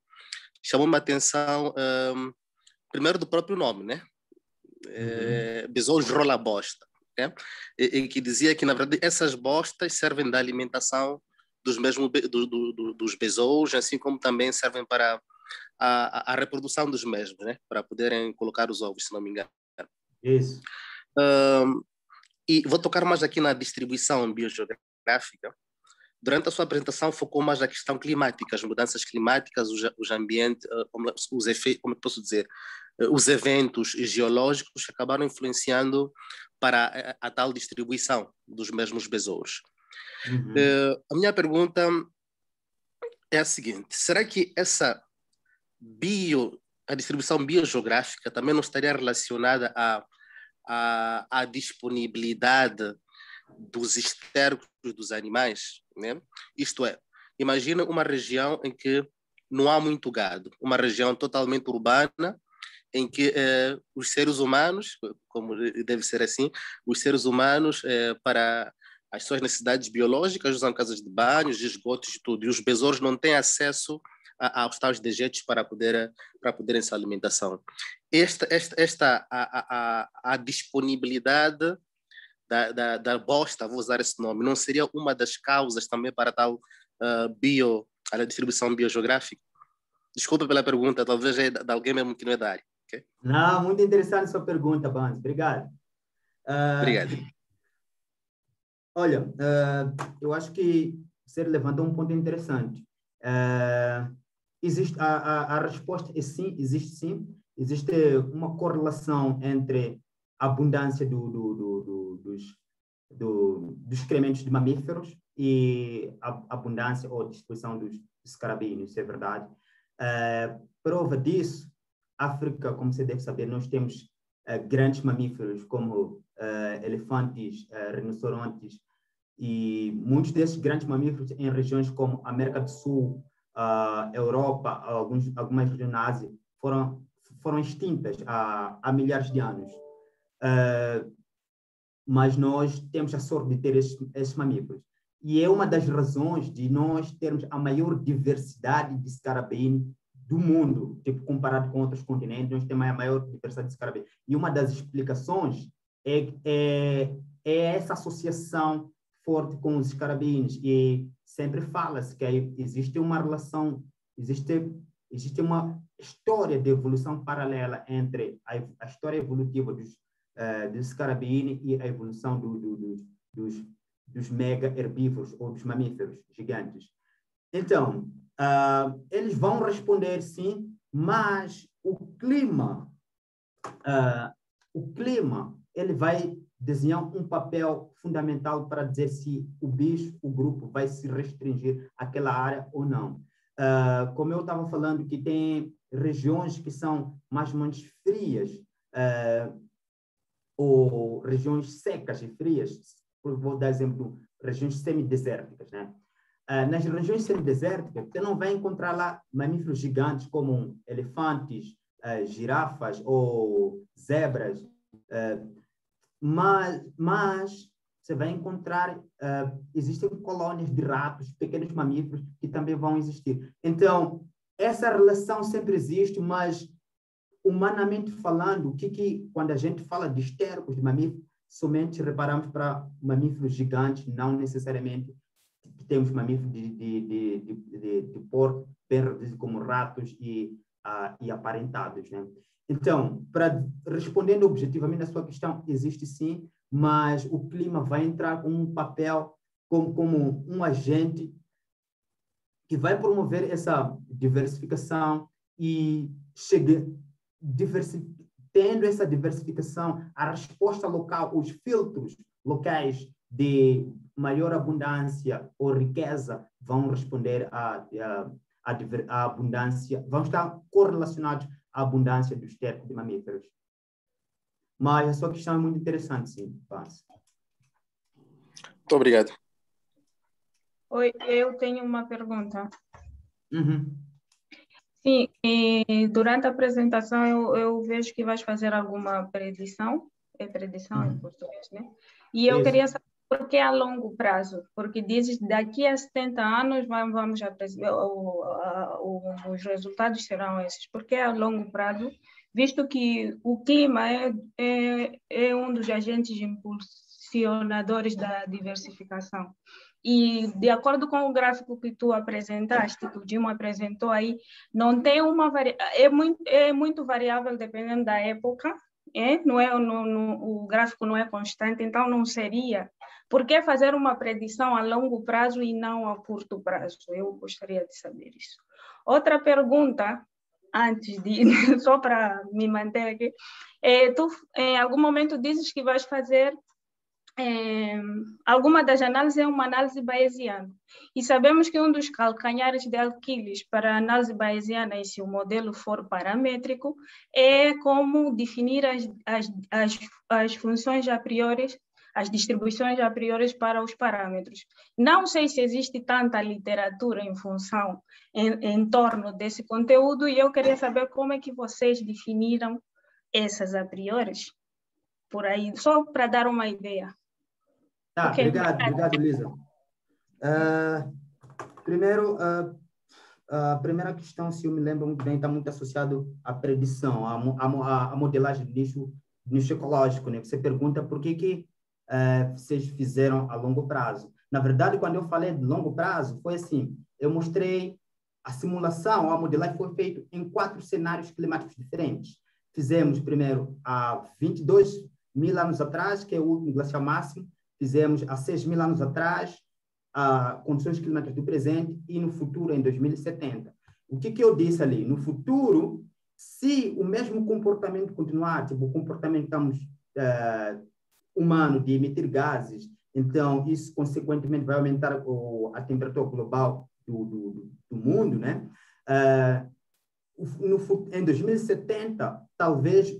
chamou-me a atenção, primeiro do próprio nome, né? Besouros rola bosta, né? E que dizia que, na verdade, essas bostas servem da alimentação dos besouros, assim como também servem para a reprodução dos mesmos, né? Para poderem colocar os ovos, se não me engano. Isso. E vou tocar mais aqui na distribuição biogeográfica. Durante a sua apresentação, focou mais na questão climática, as mudanças climáticas, os ambientes, os efeitos, como posso dizer, os eventos geológicos que acabaram influenciando para a tal distribuição dos mesmos besouros. A minha pergunta é a seguinte: será que a distribuição biogeográfica também não estaria relacionada à disponibilidade dos estercos dos animais, né? Isto é, imagina uma região em que não há muito gado, uma região totalmente urbana, em que os seres humanos, como deve ser assim, os seres humanos, para as suas necessidades biológicas, usam casas de banhos, de esgotos e tudo, e os besouros não têm acesso aos tais dejetos para poderem se alimentação. A disponibilidade da bosta, vou usar esse nome, não seria uma das causas também para tal a distribuição biogeográfica? Desculpa pela pergunta, talvez é de alguém mesmo que não é da área. Okay? Não, muito interessante a sua pergunta, Bans. Obrigado. Obrigado. Olha, eu acho que você levantou um ponto interessante. Existe a resposta é sim, existe sim. Existe uma correlação entre a abundância dos excrementos de mamíferos e a abundância ou distribuição dos escarabíneos, isso é verdade. Prova disso, África, como você deve saber, nós temos grandes mamíferos como elefantes, rinocerontes, e muitos desses grandes mamíferos em regiões como América do Sul, Europa, algumas regiões na Ásia, foram extintas há milhares de anos. Mas nós temos a sorte de ter esses mamíferos. E é uma das razões de nós termos a maior diversidade de escarabine do mundo, tipo, comparado com outros continentes, nós temos a maior diversidade de escarabine. E uma das explicações é essa associação forte com os escarabines. E sempre fala-se que existe uma relação, existe uma história de evolução paralela entre a história evolutiva dos escarabine e a evolução dos mega herbívoros ou dos mamíferos gigantes. Então, eles vão responder sim, mas o clima ele vai desenhar um papel fundamental para dizer se o bicho, o grupo, vai se restringir àquela área ou não. Como eu estava falando, que tem regiões que são mais ou menos frias, ou regiões secas e frias, vou dar exemplo, regiões semidesérticas, né? Nas regiões semidesérticas, você não vai encontrar lá mamíferos gigantes como elefantes, girafas ou zebras, mas você vai encontrar, existem colônias de ratos, pequenos mamíferos que também vão existir. Então, essa relação sempre existe, mas humanamente falando, quando a gente fala de estercos de mamíferos, somente reparamos para mamíferos gigantes, não necessariamente temos mamíferos de porte bem reduzidos como ratos e aparentados, né? Então, respondendo objetivamente à sua questão, existe sim, mas o clima vai entrar com um papel como um agente que vai promover essa diversificação e tendo essa diversificação, a resposta local, os filtros locais de maior abundância ou riqueza vão responder à abundância, vão estar correlacionados à abundância do esterco de mamíferos. Mas a sua questão é muito interessante, sim. Paz. Muito obrigado. Oi, eu tenho uma pergunta. Uhum. Sim, durante a apresentação eu vejo que vais fazer alguma predição, predição em português, né? E eu queria saber por que a longo prazo, porque dizes daqui a 70 anos vamos os resultados serão esses. Por que a longo prazo? Visto que o clima é um dos agentes impulsionadores da diversificação. E, de acordo com o gráfico que tu apresentaste, que o Dimo apresentou aí, não tem é muito variável dependendo da época, não é, o gráfico não é constante, então não seria. Por que fazer uma predição a longo prazo e não a curto prazo? Eu gostaria de saber isso. Outra pergunta, antes de, só para me manter aqui, tu em algum momento dizes que vais fazer alguma das análises é uma análise bayesiana. E sabemos que um dos calcanhares de Aquiles para a análise bayesiana, e se o modelo for paramétrico, é como definir as funções a priori, as distribuições a priori para os parâmetros. Não sei se existe tanta literatura em função, em torno desse conteúdo, e eu queria saber como é que vocês definiram essas a priori, por aí, só para dar uma ideia. Tá, Okay. obrigado, Lisa. Primeiro, a primeira questão, se eu me lembro muito bem, está muito associado à predição, à modelagem de nicho ecológico, né? Você pergunta por que vocês fizeram a longo prazo. Na verdade, quando eu falei de longo prazo, foi assim, eu mostrei a simulação, a modelagem foi feita em 4 cenários climáticos diferentes. Fizemos primeiro há 22 mil anos atrás, que é o último glacial máximo, fizemos há 6 mil anos atrás, condições climáticas do presente, e no futuro, em 2070. O que eu disse ali? No futuro, se o mesmo comportamento continuar, tipo o comportamento humano de emitir gases, então isso consequentemente vai aumentar a temperatura global do mundo, né? Em 2070, talvez,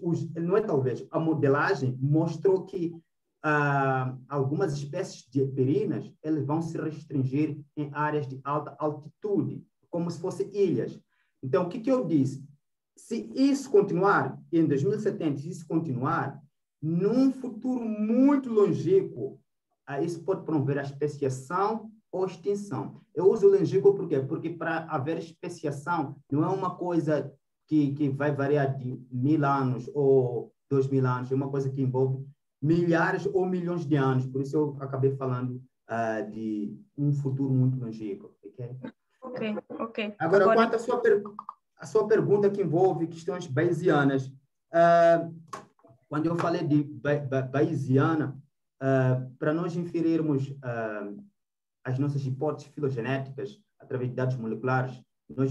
a modelagem mostrou que algumas espécies de perinas elas vão se restringir em áreas de alta altitude, como se fossem ilhas. Então, o que eu disse? Se isso continuar, em 2070, se isso continuar, num futuro muito longínquo, isso pode promover a especiação ou extinção. Eu uso longínquo por quê? Porque para haver especiação não é uma coisa que vai variar de 1000 anos ou 2000 anos, é uma coisa que envolve milhares ou milhões de anos. Por isso eu acabei falando de um futuro muito longínquo. Ok. Agora, quanto à sua pergunta que envolve questões bayesianas, quando eu falei de bayesiana, para nós inferirmos as nossas hipóteses filogenéticas através de dados moleculares, nós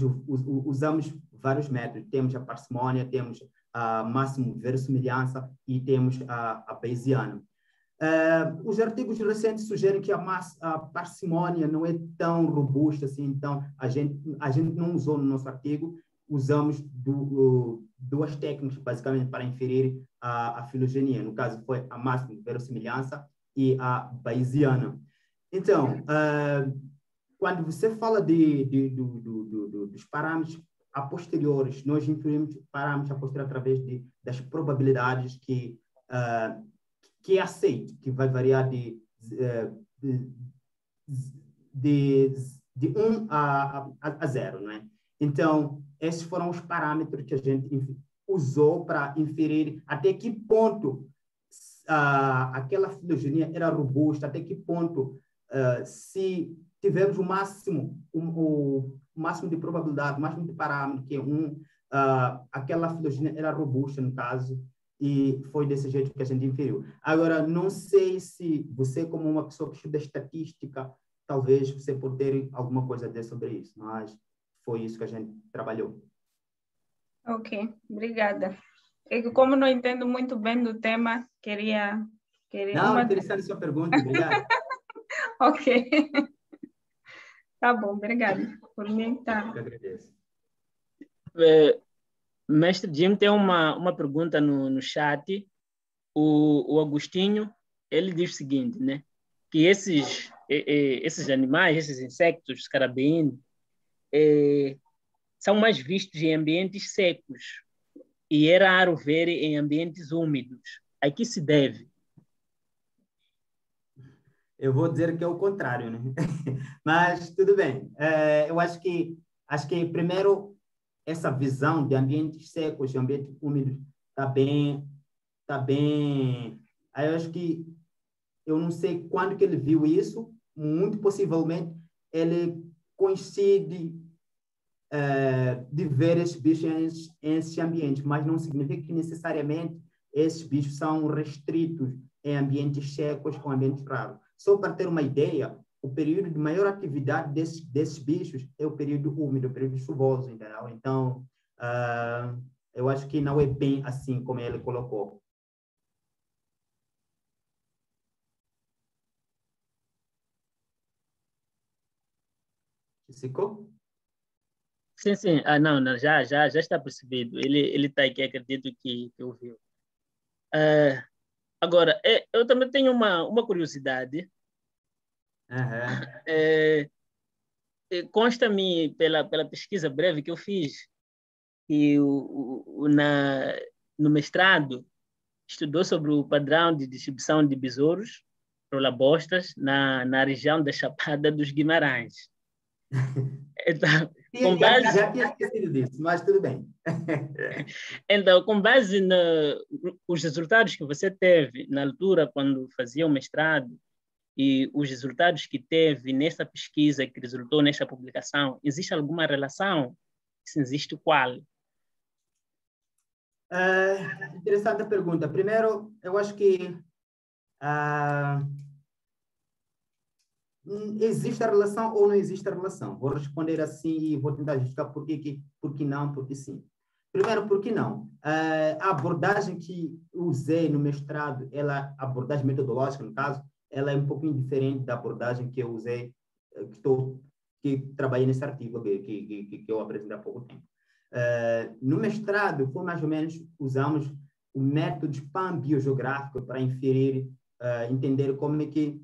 usamos vários métodos. Temos a parcimônia, temos a máximo verossimilhança e temos a bayesiana. Os artigos recentes sugerem que a parcimônia não é tão robusta assim, então a gente não usou no nosso artigo, usamos duas técnicas basicamente para inferir a filogenia. No caso foi a máxima verossimilhança e a bayesiana. Então, quando você fala dos parâmetros a posteriores, nós inferimos parâmetros a posteriori através das probabilidades que é aceito, que vai variar de 1 a 0, não é? Então, esses foram os parâmetros que a gente usou para inferir até que ponto aquela filogenia era robusta, até que ponto, se tivermos o máximo de probabilidade, o máximo de parâmetro, que é aquela filogenia era robusta, no caso, e foi desse jeito que a gente inferiu. Agora, não sei se você, como uma pessoa que estuda estatística, talvez você pode ter alguma coisa a dizer sobre isso, mas foi isso que a gente trabalhou. Ok, obrigada. Como não entendo muito bem do tema, queria não, interessante a sua pergunta, obrigado. Ok. Tá bom, obrigada. Por mim, tá. Eu agradeço. Mestre Jim tem uma pergunta no chat. O Agostinho, ele diz o seguinte, né? Que esses animais, esses insectos, os carabinhos, são mais vistos em ambientes secos e é raro ver em ambientes úmidos. A que se deve? Eu vou dizer que é o contrário, né? Mas tudo bem. Eu acho que primeiro essa visão de ambientes secos, de ambientes úmidos, tá bem. Aí eu acho que eu não sei quando que ele viu isso. Muito possivelmente ele coincide de ver esses bichos em esse ambiente, mas não significa que necessariamente esses bichos são restritos em ambientes secos ou ambientes raros. Só para ter uma ideia, o período de maior atividade desses bichos é o período úmido, o período chuvoso, entendeu? Então, eu acho que não é bem assim como ele colocou. Ficou? Sim. Não, já está percebido. Ele está aqui, acredito que ouviu. Agora, eu também tenho uma curiosidade. Uhum. Consta-me pela pesquisa breve que eu fiz que no mestrado estudou sobre o padrão de distribuição de besouros, rolabostas, na região da Chapada dos Guimarães. Então, Com base... Já tinha esquecido disso, mas tudo bem. Então, com base nos resultados que você teve na altura, quando fazia o mestrado, e os resultados que teve nessa pesquisa que resultou nesta publicação, existe alguma relação? Se existe, qual? Interessante a pergunta. Primeiro, eu acho que existe a relação ou não existe a relação? Vou responder assim e vou tentar justificar por que não, por que sim. Primeiro, por que não? A abordagem que usei no mestrado, a abordagem metodológica, no caso, ela é um pouquinho diferente da abordagem que eu usei, que trabalhei nesse artigo que eu apresentei há pouco tempo. No mestrado, foi mais ou menos, usamos o método pan-biogeográfico para inferir, entender como é que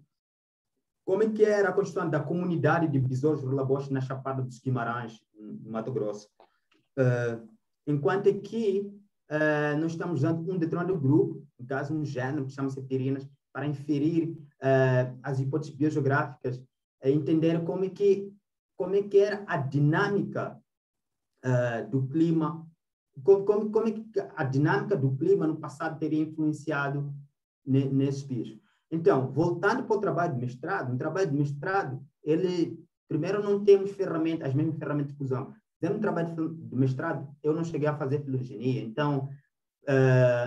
era a construção da comunidade de besouros relabostes na Chapada dos Guimarães, no Mato Grosso. Enquanto que nós estamos usando um determinado grupo, no caso um gênero que chama-se pirinas, para inferir as hipóteses biogeográficas, entender como é que era a dinâmica do clima, como é que a dinâmica do clima no passado teria influenciado nesses bichos. Então, voltando para o trabalho de mestrado, no trabalho de mestrado, primeiro não temos as mesmas ferramentas que usamos. No trabalho de mestrado, eu não cheguei a fazer filogenia, então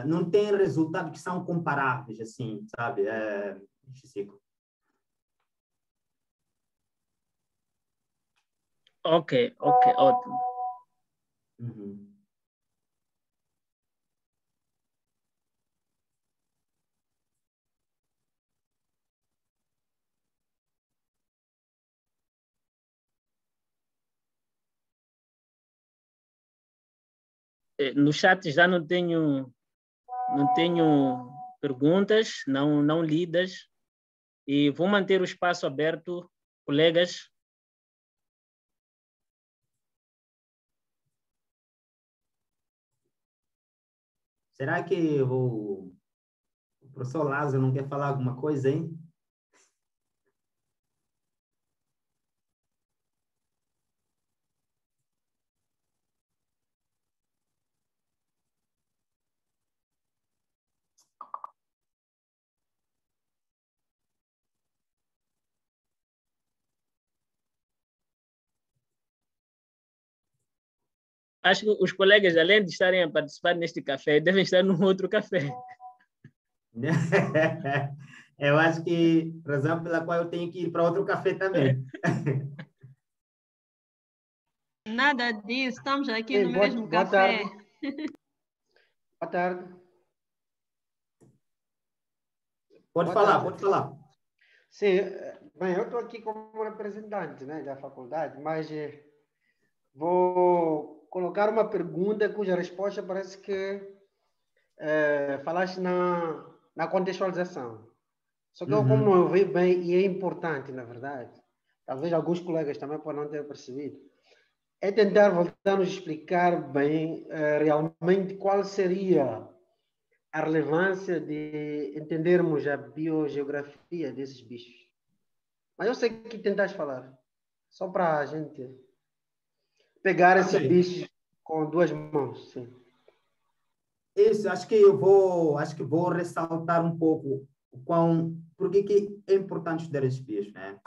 não tem resultados que são comparáveis, assim, sabe? Ok, ótimo. Uhum. No chat já não tenho perguntas não lidas e vou manter o espaço aberto, colegas. Será que o professor Lázaro não quer falar alguma coisa, hein? Acho que os colegas, além de estarem a participar neste café, devem estar num outro café. Eu acho que razão pela qual eu tenho que ir para outro café também. Nada disso, estamos aqui no mesmo café. Boa tarde. Pode falar. Sim, bem, eu estou aqui como representante, né, da faculdade, mas vou colocar uma pergunta cuja resposta parece que falaste na contextualização. Só que eu, como não ouvi bem, e é importante, na verdade, talvez alguns colegas também podem não ter percebido, é tentar voltar a nos explicar bem realmente qual seria a relevância de entendermos a biogeografia desses bichos. Mas eu sei que tentaste falar, só para a gente pegar esses bichos com duas mãos. Sim. Isso, acho que vou ressaltar um pouco por que é importante estudar esses bichos, né?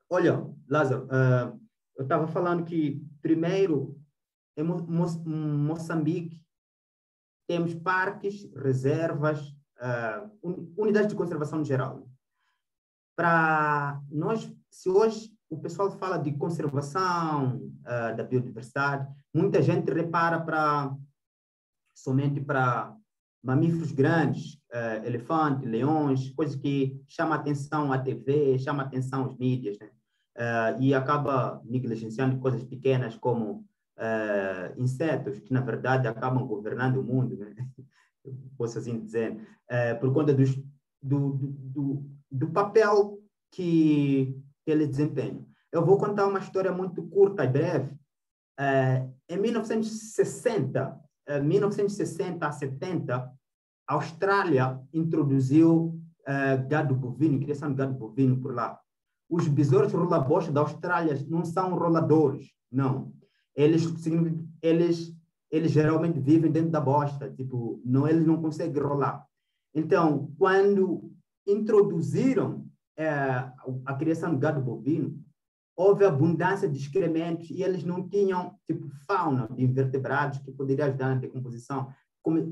Olha, Lázaro, eu estava falando que, primeiro, em Moçambique, temos parques, reservas, unidades de conservação geral. Para nós, se hoje o pessoal fala de conservação da biodiversidade, muita gente repara somente para mamíferos grandes, elefantes, leões, coisas que chamam a atenção a TV, chamam a atenção os mídias, né? E acaba negligenciando coisas pequenas como insetos, que na verdade acabam governando o mundo, né? Posso assim dizer, por conta do papel que eles desempenham. Eu vou contar uma história muito curta e breve. Em 1960 a 70, a Austrália introduziu gado bovino, criação de gado bovino por lá. os besouros rola-bosta da Austrália não são roladores, não. Eles geralmente vivem dentro da bosta, tipo, não, eles não conseguem rolar. Então, quando introduziram a criação de gado bovino, houve abundância de excrementos e eles não tinham tipo fauna de invertebrados que poderia ajudar na decomposição.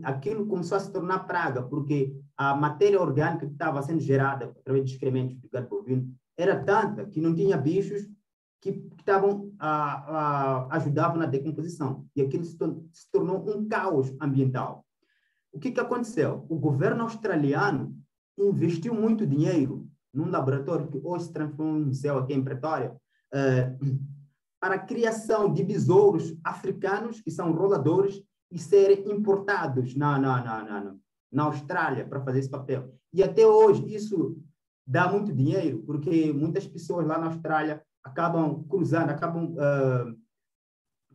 Aquilo começou a se tornar praga, porque a matéria orgânica que estava sendo gerada através de excrementos do gado bovino era tanta que não tinha bichos que ajudavam na decomposição. E aquilo se tornou um caos ambiental. O que aconteceu? O governo australiano investiu muito dinheiro num laboratório que hoje se transformou em um museu aqui em Pretória, para a criação de besouros africanos, que são roladores, e serem importados na Austrália para fazer esse papel. E até hoje isso dá muito dinheiro, porque muitas pessoas lá na Austrália acabam cruzando,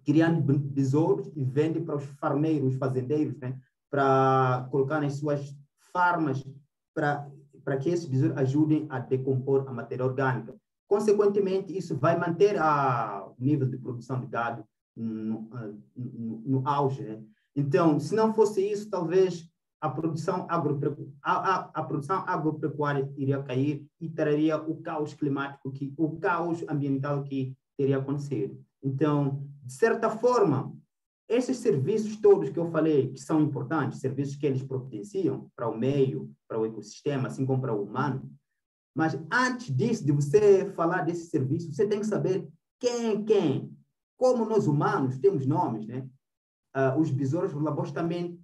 criando besouros e vendem para os farmeiros, os fazendeiros, né, para colocar nas suas farmas, para que esses besouros ajudem a decompor a matéria orgânica. Consequentemente, isso vai manter o nível de produção de gado no auge, né? Então, se não fosse isso, talvez a produção agropecuária iria cair e traria o caos climático, o caos ambiental que teria acontecido. Então, de certa forma, esses serviços todos que eu falei, que são importantes, serviços que eles providenciam para o meio, para o ecossistema, assim como para o humano, mas antes disso, de você falar desse serviço, você tem que saber quem. Como nós humanos temos nomes, né? Os besouros rola-bosta também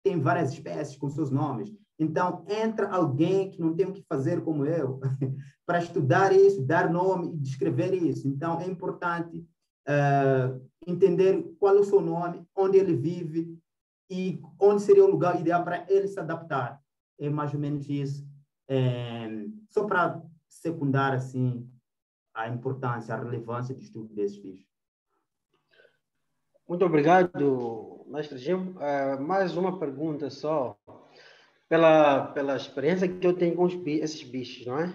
têm várias espécies com seus nomes. Então, entra alguém que não tem o que fazer como eu, para estudar isso, dar nome e descrever isso. Então, é importante entender qual é o seu nome, onde ele vive e onde seria o lugar ideal para ele se adaptar. É mais ou menos isso. Só para secundar assim a importância, a relevância do estudo desses bichos. Muito obrigado, mestre Jim. Mais uma pergunta só, pela experiência que eu tenho com esses bichos, não é?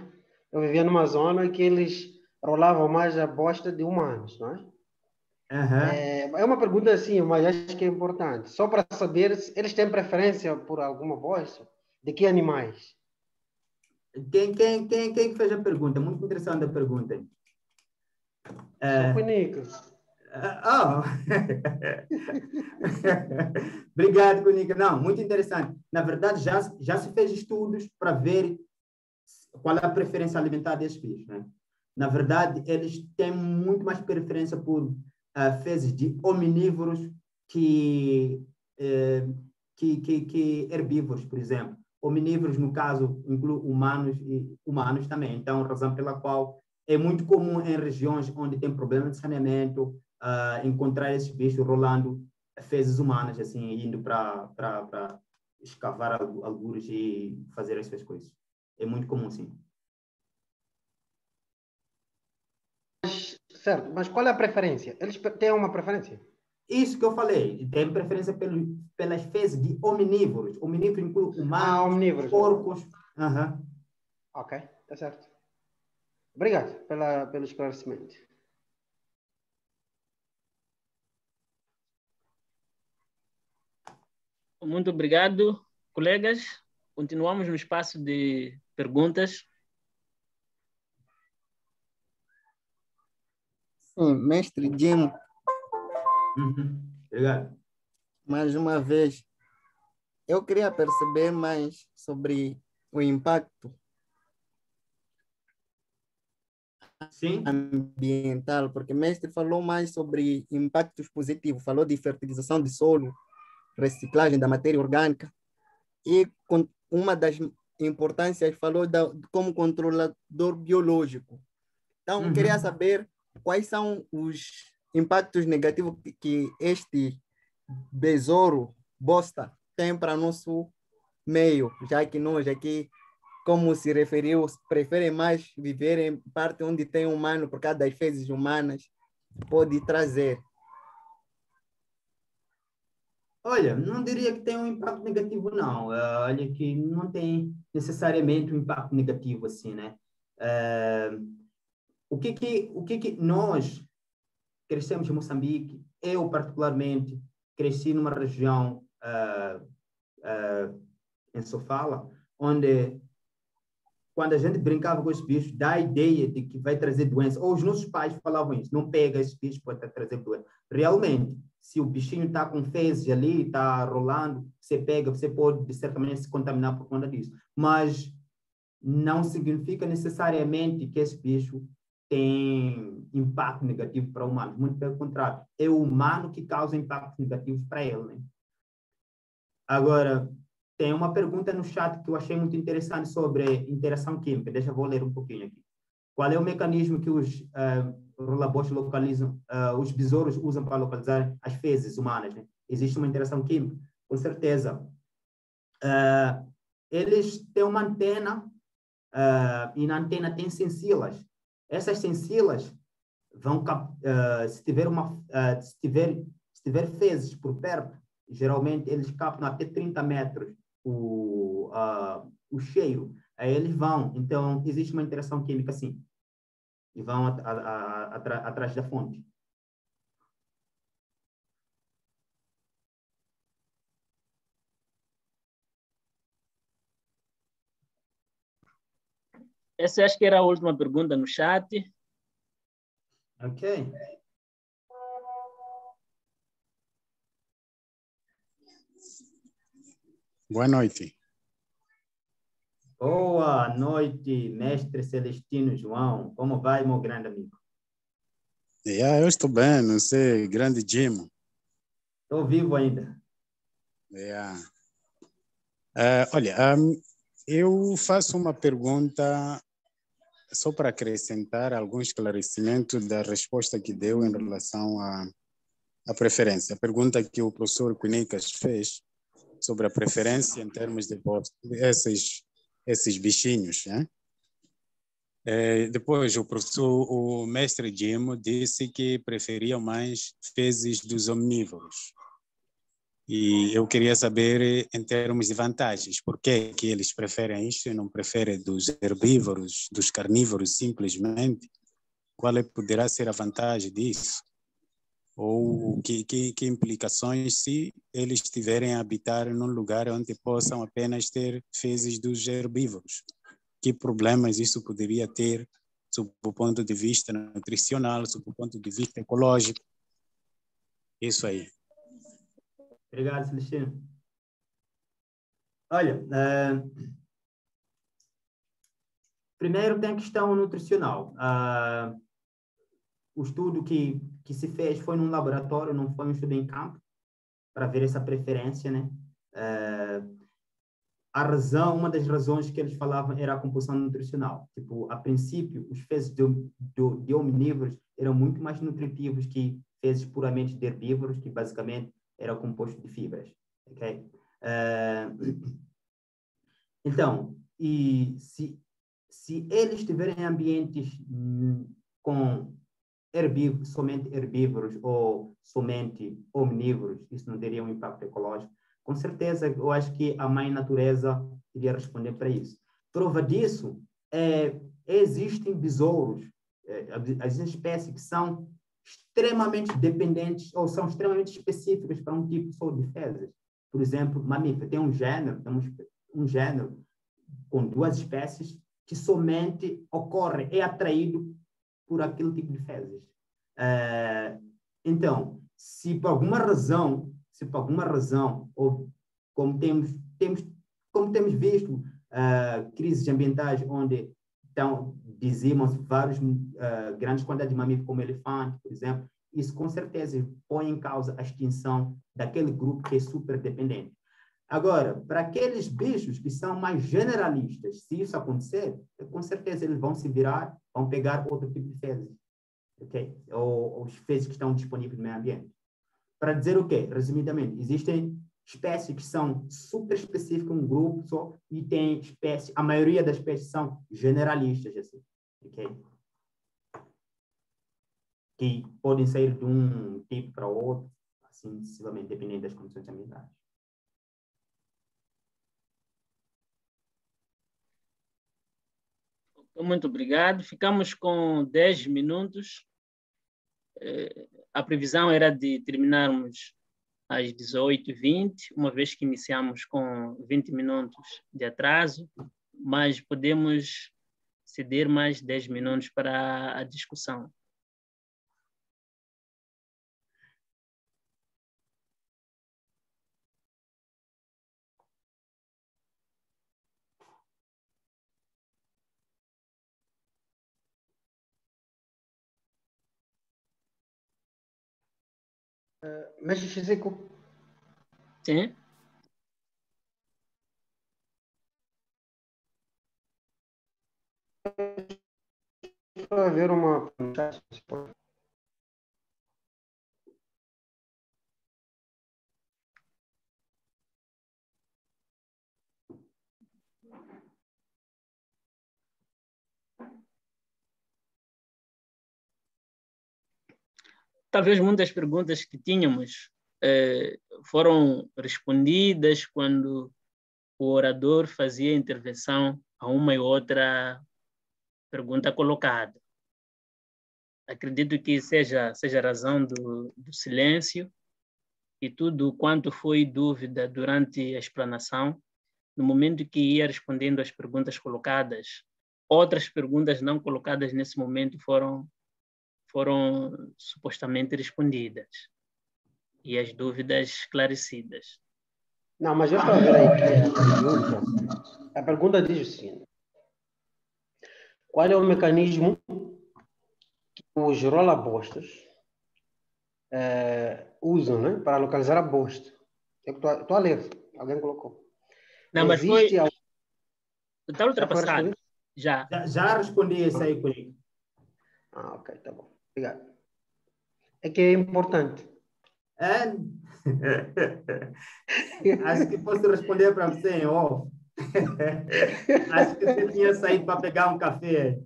Eu vivia numa zona que eles rolavam mais a bosta de humanos, não é? Uhum. É uma pergunta assim, mas acho que é importante. Só para saber se eles têm preferência por alguma bosta, de que animais? Quem fez a pergunta? Muito interessante a pergunta. Só Cunica. Obrigado, Cunica. Não, muito interessante. Na verdade, já se fez estudos para ver qual é a preferência alimentar desses bichos, né? Na verdade, eles têm muito mais preferência por fezes de hominívoros que herbívoros, por exemplo. Hominívoros, no caso, inclui humanos também. Então, razão pela qual é muito comum em regiões onde tem problema de saneamento encontrar esses bichos rolando fezes humanas, assim, indo para escavar algures e fazer essas coisas. É muito comum, sim. Certo, mas qual é a preferência? Eles têm uma preferência? Isso que eu falei, tem preferência pelas fezes de hominívoros. Hominívoros inclui humanos, omnívoros. porcos. Uhum. Ok, está certo. Obrigado pelo esclarecimento. Muito obrigado, colegas. Continuamos no espaço de perguntas. Sim, mestre Jim. Obrigado. Mais uma vez, eu queria perceber mais sobre o impacto Sim. ambiental, porque o mestre falou mais sobre impactos positivos, falou de fertilização de solo, reciclagem da matéria orgânica, e uma das importâncias falou como controlador biológico. Então, queria saber quais são os impactos negativos que este besouro bosta tem para nosso meio, já que nós aqui, como se referiu, preferem mais viver em parte onde tem humano, por causa das fezes humanas, pode trazer. Olha, não diria que tem um impacto negativo, não. Olha que não tem necessariamente um impacto negativo, assim, né? o que nós crescemos em Moçambique, eu particularmente cresci numa região em Sofala, onde quando a gente brincava com os bichos, dá a ideia de que vai trazer doença. Ou os nossos pais falavam isso, não pega esse bicho, pode trazer doença. Realmente, se o bichinho está com fezes ali, está rolando, você pega, você pode, de certa maneira, se contaminar por conta disso. Mas não significa necessariamente que esse bicho tem impacto negativo para humanos. Muito pelo contrário, é o humano que causa impactos negativos para ele, né? Agora, tem uma pergunta no chat que eu achei muito interessante sobre interação química. Deixa eu vou ler um pouquinho aqui. Qual é o mecanismo que os rola-boys localizam, os besouros usam para localizar as fezes humanas, né? Existe uma interação química? Com certeza. Eles têm uma antena e na antena tem sensilas. Essas sensilas vão, se tiver fezes por perto, geralmente eles captam até 30 metros o cheiro. Aí eles vão. Então, existe uma interação química, sim. E vão atrás da fonte. Essa acho que era a última pergunta no chat. Ok. Boa noite. Boa noite, mestre Celestino João. Como vai, meu grande amigo? Eu estou bem, não sei, grande Jim. Estou vivo ainda. Olha, eu faço uma pergunta só para acrescentar algum esclarecimento da resposta que deu em relação à preferência. A pergunta que o professor Cunicas fez sobre a preferência em termos de esses bichinhos, né? Depois o mestre Jim disse que preferia mais fezes dos omnívoros. E eu queria saber, em termos de vantagens, por que eles preferem isso e não preferem dos herbívoros, dos carnívoros, simplesmente? Qual poderá ser a vantagem disso? Ou que implicações se eles estiverem a habitar num lugar onde possam apenas ter fezes dos herbívoros? Que problemas isso poderia ter sob o ponto de vista nutricional, sob o ponto de vista ecológico? Isso aí. Obrigado, Celestino. Olha, primeiro tem a questão nutricional. O estudo que se fez foi num laboratório, não foi um estudo em campo, para ver essa preferência, né? Uma das razões que eles falavam era a composição nutricional. Tipo, a princípio, os fezes de omnívoros eram muito mais nutritivos que fezes puramente de herbívoros, que basicamente era composto de fibras. Ok? Então, e se eles estiverem em ambientes com somente herbívoros ou somente omnívoros, isso não teria um impacto ecológico. Com certeza, eu acho que a mãe natureza iria responder para isso. Prova disso, existem besouros, as espécies que são extremamente dependentes ou são extremamente específicas para um tipo só de fezes. Por exemplo, mamífero, tem um gênero com duas espécies que somente ocorre, é atraído por aquele tipo de fezes. Então, se por alguma razão, ou como temos visto crises ambientais onde dizimam-se grandes quantidades de mamíferos como elefante, por exemplo, isso com certeza põe em causa a extinção daquele grupo que é super dependente. Agora, para aqueles bichos que são mais generalistas, se isso acontecer, com certeza eles vão se virar, vão pegar outro tipo de fezes, ok? Ou os fezes que estão disponíveis no meio ambiente. Para dizer o quê? Resumidamente, existem espécies que são super específicas, um grupo só, e tem espécies, a maioria das espécies são generalistas, assim, ok? Que podem sair de um tipo para outro, assim, sucessivamente, dependendo das condições ambientais. Muito obrigado. Ficamos com 10 minutos. A previsão era de terminarmos às 18h20, uma vez que iniciamos com 20 minutos de atraso, mas podemos ceder mais 10 minutos para a discussão. Mestre Chizico. Sim? Para haver uma... Talvez muitas perguntas que tínhamos foram respondidas quando o orador fazia intervenção a uma e outra pergunta colocada. Acredito que seja a razão do silêncio e tudo quanto foi dúvida durante a explanação, no momento que ia respondendo às perguntas colocadas, outras perguntas não colocadas nesse momento foram supostamente respondidas e as dúvidas esclarecidas. Não, mas eu estou a ver aí que a pergunta diz assim: qual é o mecanismo que os rolabostas usam, né, para localizar a bosta? Eu estou a ler, alguém colocou. Não, mas existe foi... Está ultrapassado. Já respondi isso aí comigo. Ah, ok, tá bom. Obrigado. É que é importante. Acho que posso responder para você em off. Acho que você tinha saído para pegar um café.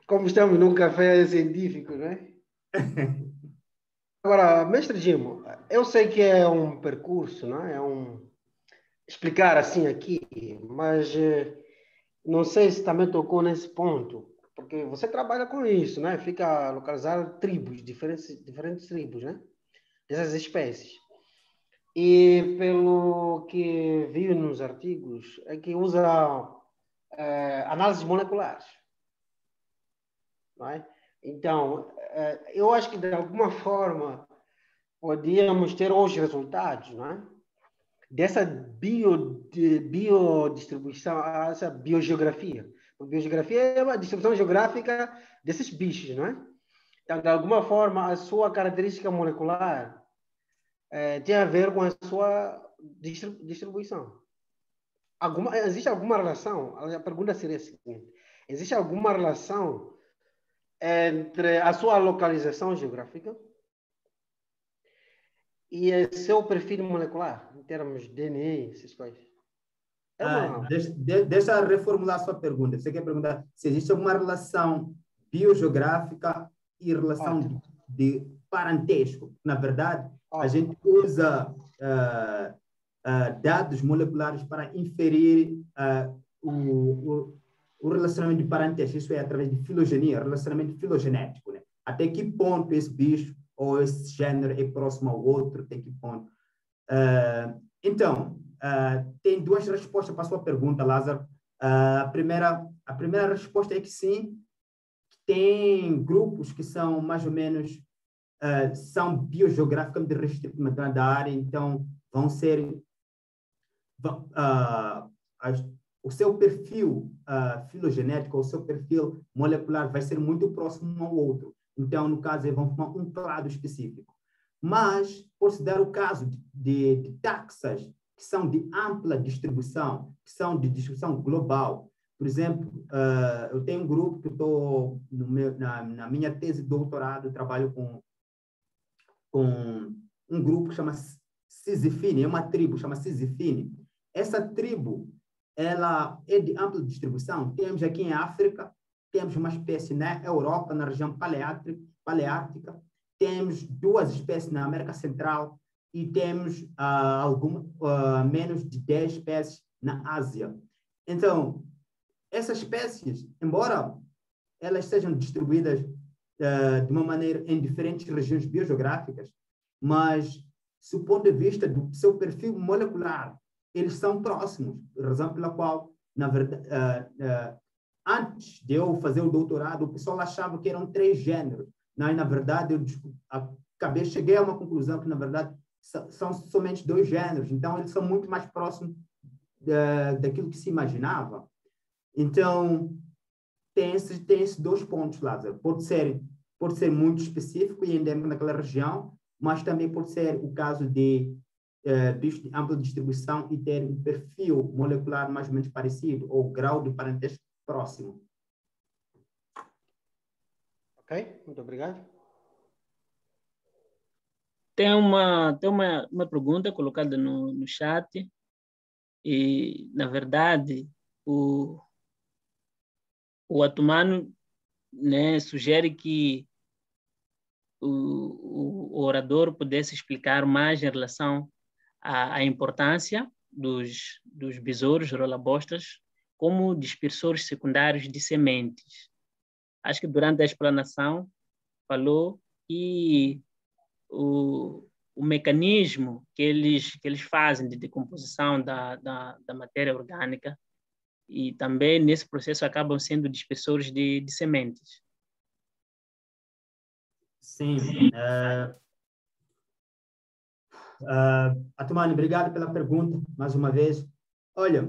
Como estamos num café científico, né? Agora, mestre Gimo, eu sei que é um percurso, não é? Explicar assim aqui, mas não sei se também tocou nesse ponto, porque você trabalha com isso, né? Fica a localizar tribos, diferentes tribos, né? Dessas espécies. E pelo que vi nos artigos, é que usa análises moleculares, não é? Então, eu acho que de alguma forma podíamos ter os resultados, não é? Dessa biodistribuição, essa biogeografia. A biogeografia é uma distribuição geográfica desses bichos, não é? Então, de alguma forma, a sua característica molecular tem a ver com a sua distribuição. Existe alguma relação? A pergunta seria a seguinte: existe alguma relação entre a sua localização geográfica e o seu perfil molecular, em termos de DNA, essas coisas? Deixa eu reformular a sua pergunta. Você quer perguntar se existe alguma relação biogeográfica e relação de parentesco? Na verdade, a gente usa dados moleculares para inferir o relacionamento de parentesco, isso é através de filogenia, relacionamento filogenético, né? Até que ponto esse bicho ou esse gênero é próximo ao outro, até que ponto. Então, tem duas respostas para a sua pergunta, Lázaro. A primeira resposta é que sim, tem grupos que são mais ou menos são biogeograficamente restritos da área, então vão ser o seu perfil filogenético, o seu perfil molecular vai ser muito próximo um ao outro. Então, no caso, eles vão formar um clado específico. Mas, por se dar o caso de taxas que são de ampla distribuição, que são de distribuição global, por exemplo, eu tenho um grupo que estou na minha tese de doutorado, eu trabalho com um grupo que chama Sizifine, é uma tribo, chama Sizifine. Essa tribo, ela é de ampla distribuição. Temos aqui em África, temos uma espécie na Europa, na região paleártica, temos duas espécies na América Central e temos menos de 10 espécies na Ásia. Então, essas espécies, embora elas sejam distribuídas de uma maneira em diferentes regiões biogeográficas, mas, do ponto de vista do seu perfil molecular, eles são próximos, razão pela qual, na verdade, antes de eu fazer o doutorado, o pessoal achava que eram 3 gêneros. Na verdade, cheguei a uma conclusão que, na verdade, são somente 2 gêneros. Então, eles são muito mais próximos daquilo que se imaginava. Então, tem esses 2 pontos, Lázaro. Pode ser muito específico e endêmico naquela região, mas também pode ser o caso de bichos de ampla distribuição e ter um perfil molecular mais ou menos parecido, ou grau de parentesco próximo. Ok, muito obrigado. Tem uma pergunta colocada no chat e, na verdade, o Atumano, né, sugere que o orador pudesse explicar mais em relação à importância dos besouros rolabostas como dispersores secundários de sementes. Acho que durante a explanação falou que o mecanismo que eles fazem de decomposição da matéria orgânica e também nesse processo acabam sendo dispersores de sementes. Sim. Atumani, obrigado pela pergunta, mais uma vez. Olha,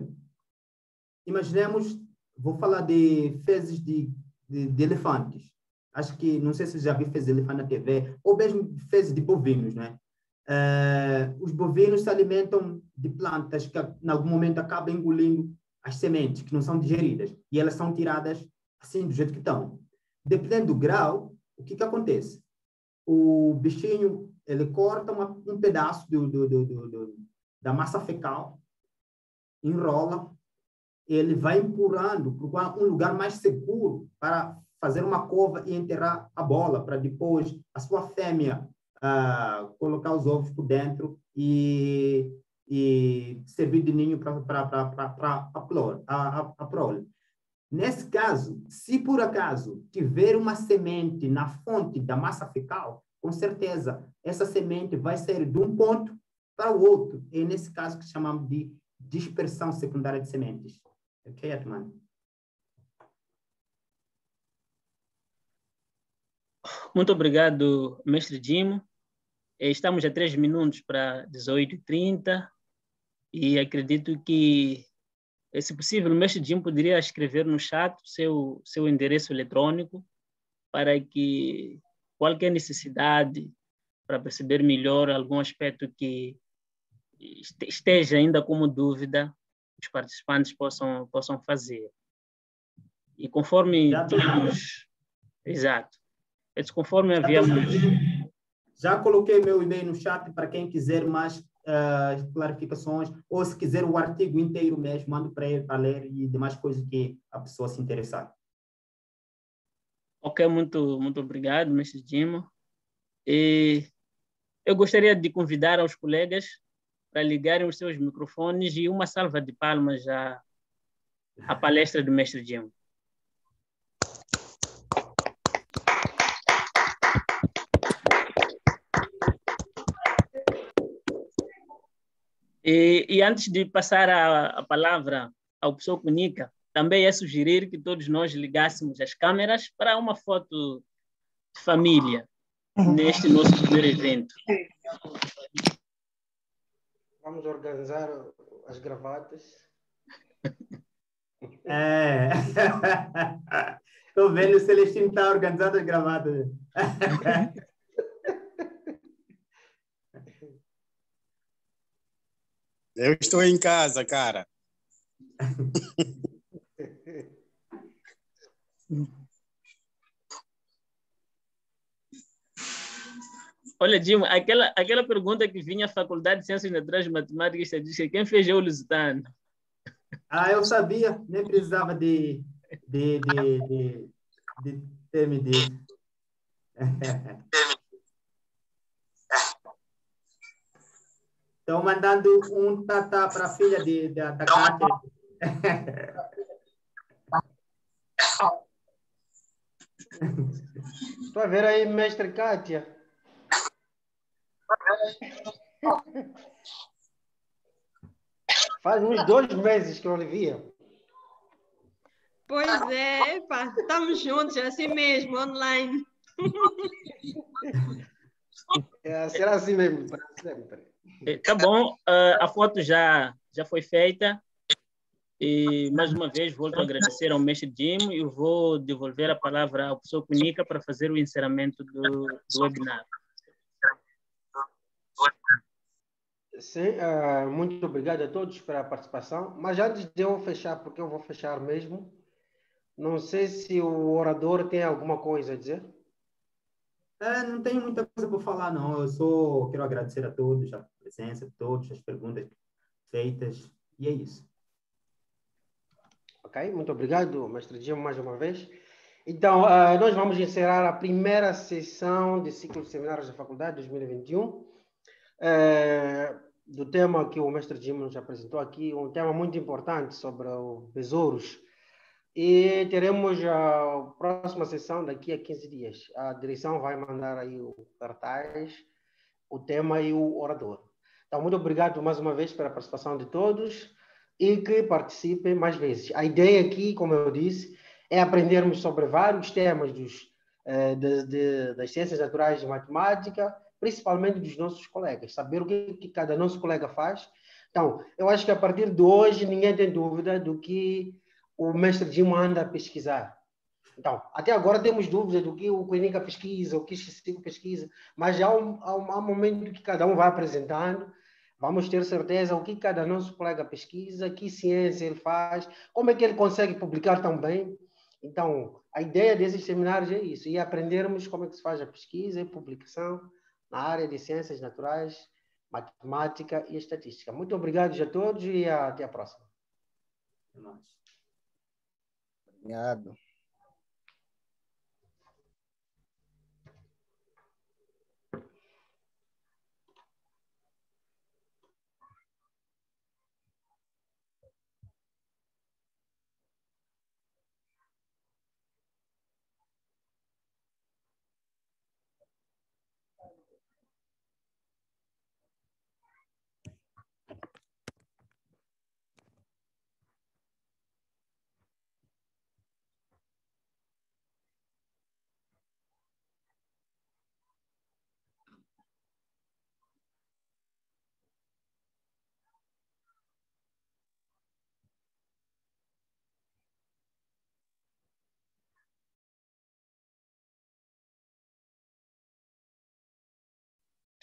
imaginemos, vou falar de fezes de elefantes. Acho que, não sei se já vi fezes de elefante na TV, ou mesmo fezes de bovinos, né? Os bovinos se alimentam de plantas que, em algum momento, acabam engolindo as sementes, que não são digeridas, e elas são tiradas assim, do jeito que estão. Dependendo do grau, o que acontece? O bichinho, ele corta um pedaço da massa fecal, enrola, ele vai empurrando para um lugar mais seguro para fazer uma cova e enterrar a bola, para depois a sua fêmea colocar os ovos por dentro e servir de ninho para a prole. Nesse caso, se por acaso tiver uma semente na fonte da massa fecal, com certeza essa semente vai sair de um ponto para o outro. É nesse caso que chamamos de dispersão secundária de sementes. Ok, Atman? Muito obrigado, mestre Jimo. Estamos a 3 minutos para 18h30 e acredito que, se possível, o mestre Jimo poderia escrever no chat o seu endereço eletrônico para que qualquer necessidade para perceber melhor algum aspecto que esteja ainda como dúvida, os participantes possam fazer. E conforme tínhamos... Exato. Conforme havíamos... Já coloquei meu e-mail no chat para quem quiser mais clarificações, ou se quiser o artigo inteiro mesmo, mando para ele para ler e demais coisas que a pessoa se interessar. Ok, muito obrigado, mestre Jimo. E eu gostaria de convidar aos colegas para ligarem os seus microfones e uma salva de palmas à palestra do mestre Jimo. E antes de passar a palavra ao professor Kunika, também é sugerir que todos nós ligássemos as câmeras para uma foto de família neste nosso primeiro evento. Vamos organizar as gravatas. Estou vendo o Celestino está organizando as gravatas. Eu estou em casa, cara. Olha, Jimo, aquela pergunta que vinha à Faculdade de Ciências Naturais, Matemática e Estatística, quem fez é o Lusitano. Eu sabia, nem precisava de ter me dito. Estão mandando um tatá para a filha da Cátia. Estou a ver aí, mestre Kátia. Faz uns 2 meses que eu lhe via. Pois é, pá, estamos juntos, assim mesmo, online. Será assim mesmo para sempre. Tá bom, a foto já foi feita. E, mais uma vez, volto a agradecer ao mestre Jim e vou devolver a palavra ao professor Kunika para fazer o encerramento do webinar. Sim, muito obrigado a todos pela participação. Mas antes de eu fechar, porque eu vou fechar mesmo, não sei se o orador tem alguma coisa a dizer. Não tenho muita coisa para falar, não. Eu só quero agradecer a todos, a presença de todos, as perguntas feitas, e é isso. Ok, muito obrigado, mestre Gil, mais uma vez. Então, nós vamos encerrar a primeira sessão de ciclo de seminários da Faculdade 2021, do tema que o mestre Gil nos apresentou aqui, um tema muito importante sobre os besouros. E teremos a próxima sessão daqui a 15 dias. A direção vai mandar aí o cartaz, o tema e o orador. Então, muito obrigado mais uma vez pela participação de todos e que participem mais vezes. A ideia aqui, como eu disse, é aprendermos sobre vários temas das ciências naturais e matemática, principalmente dos nossos colegas, saber o que cada nosso colega faz. Então, eu acho que a partir de hoje ninguém tem dúvida do que o mestre Jim anda a pesquisar. Então, até agora temos dúvidas do que o Clínica pesquisa, o que o X5 pesquisa, mas há um momento que cada um vai apresentando, vamos ter certeza o que cada nosso colega pesquisa, que ciência ele faz, como é que ele consegue publicar tão bem. Então, a ideia desses seminários é isso, e aprendermos como é que se faz a pesquisa e publicação na área de ciências naturais, matemática e estatística. Muito obrigado a todos e até a próxima. Obrigado.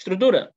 Estrutura.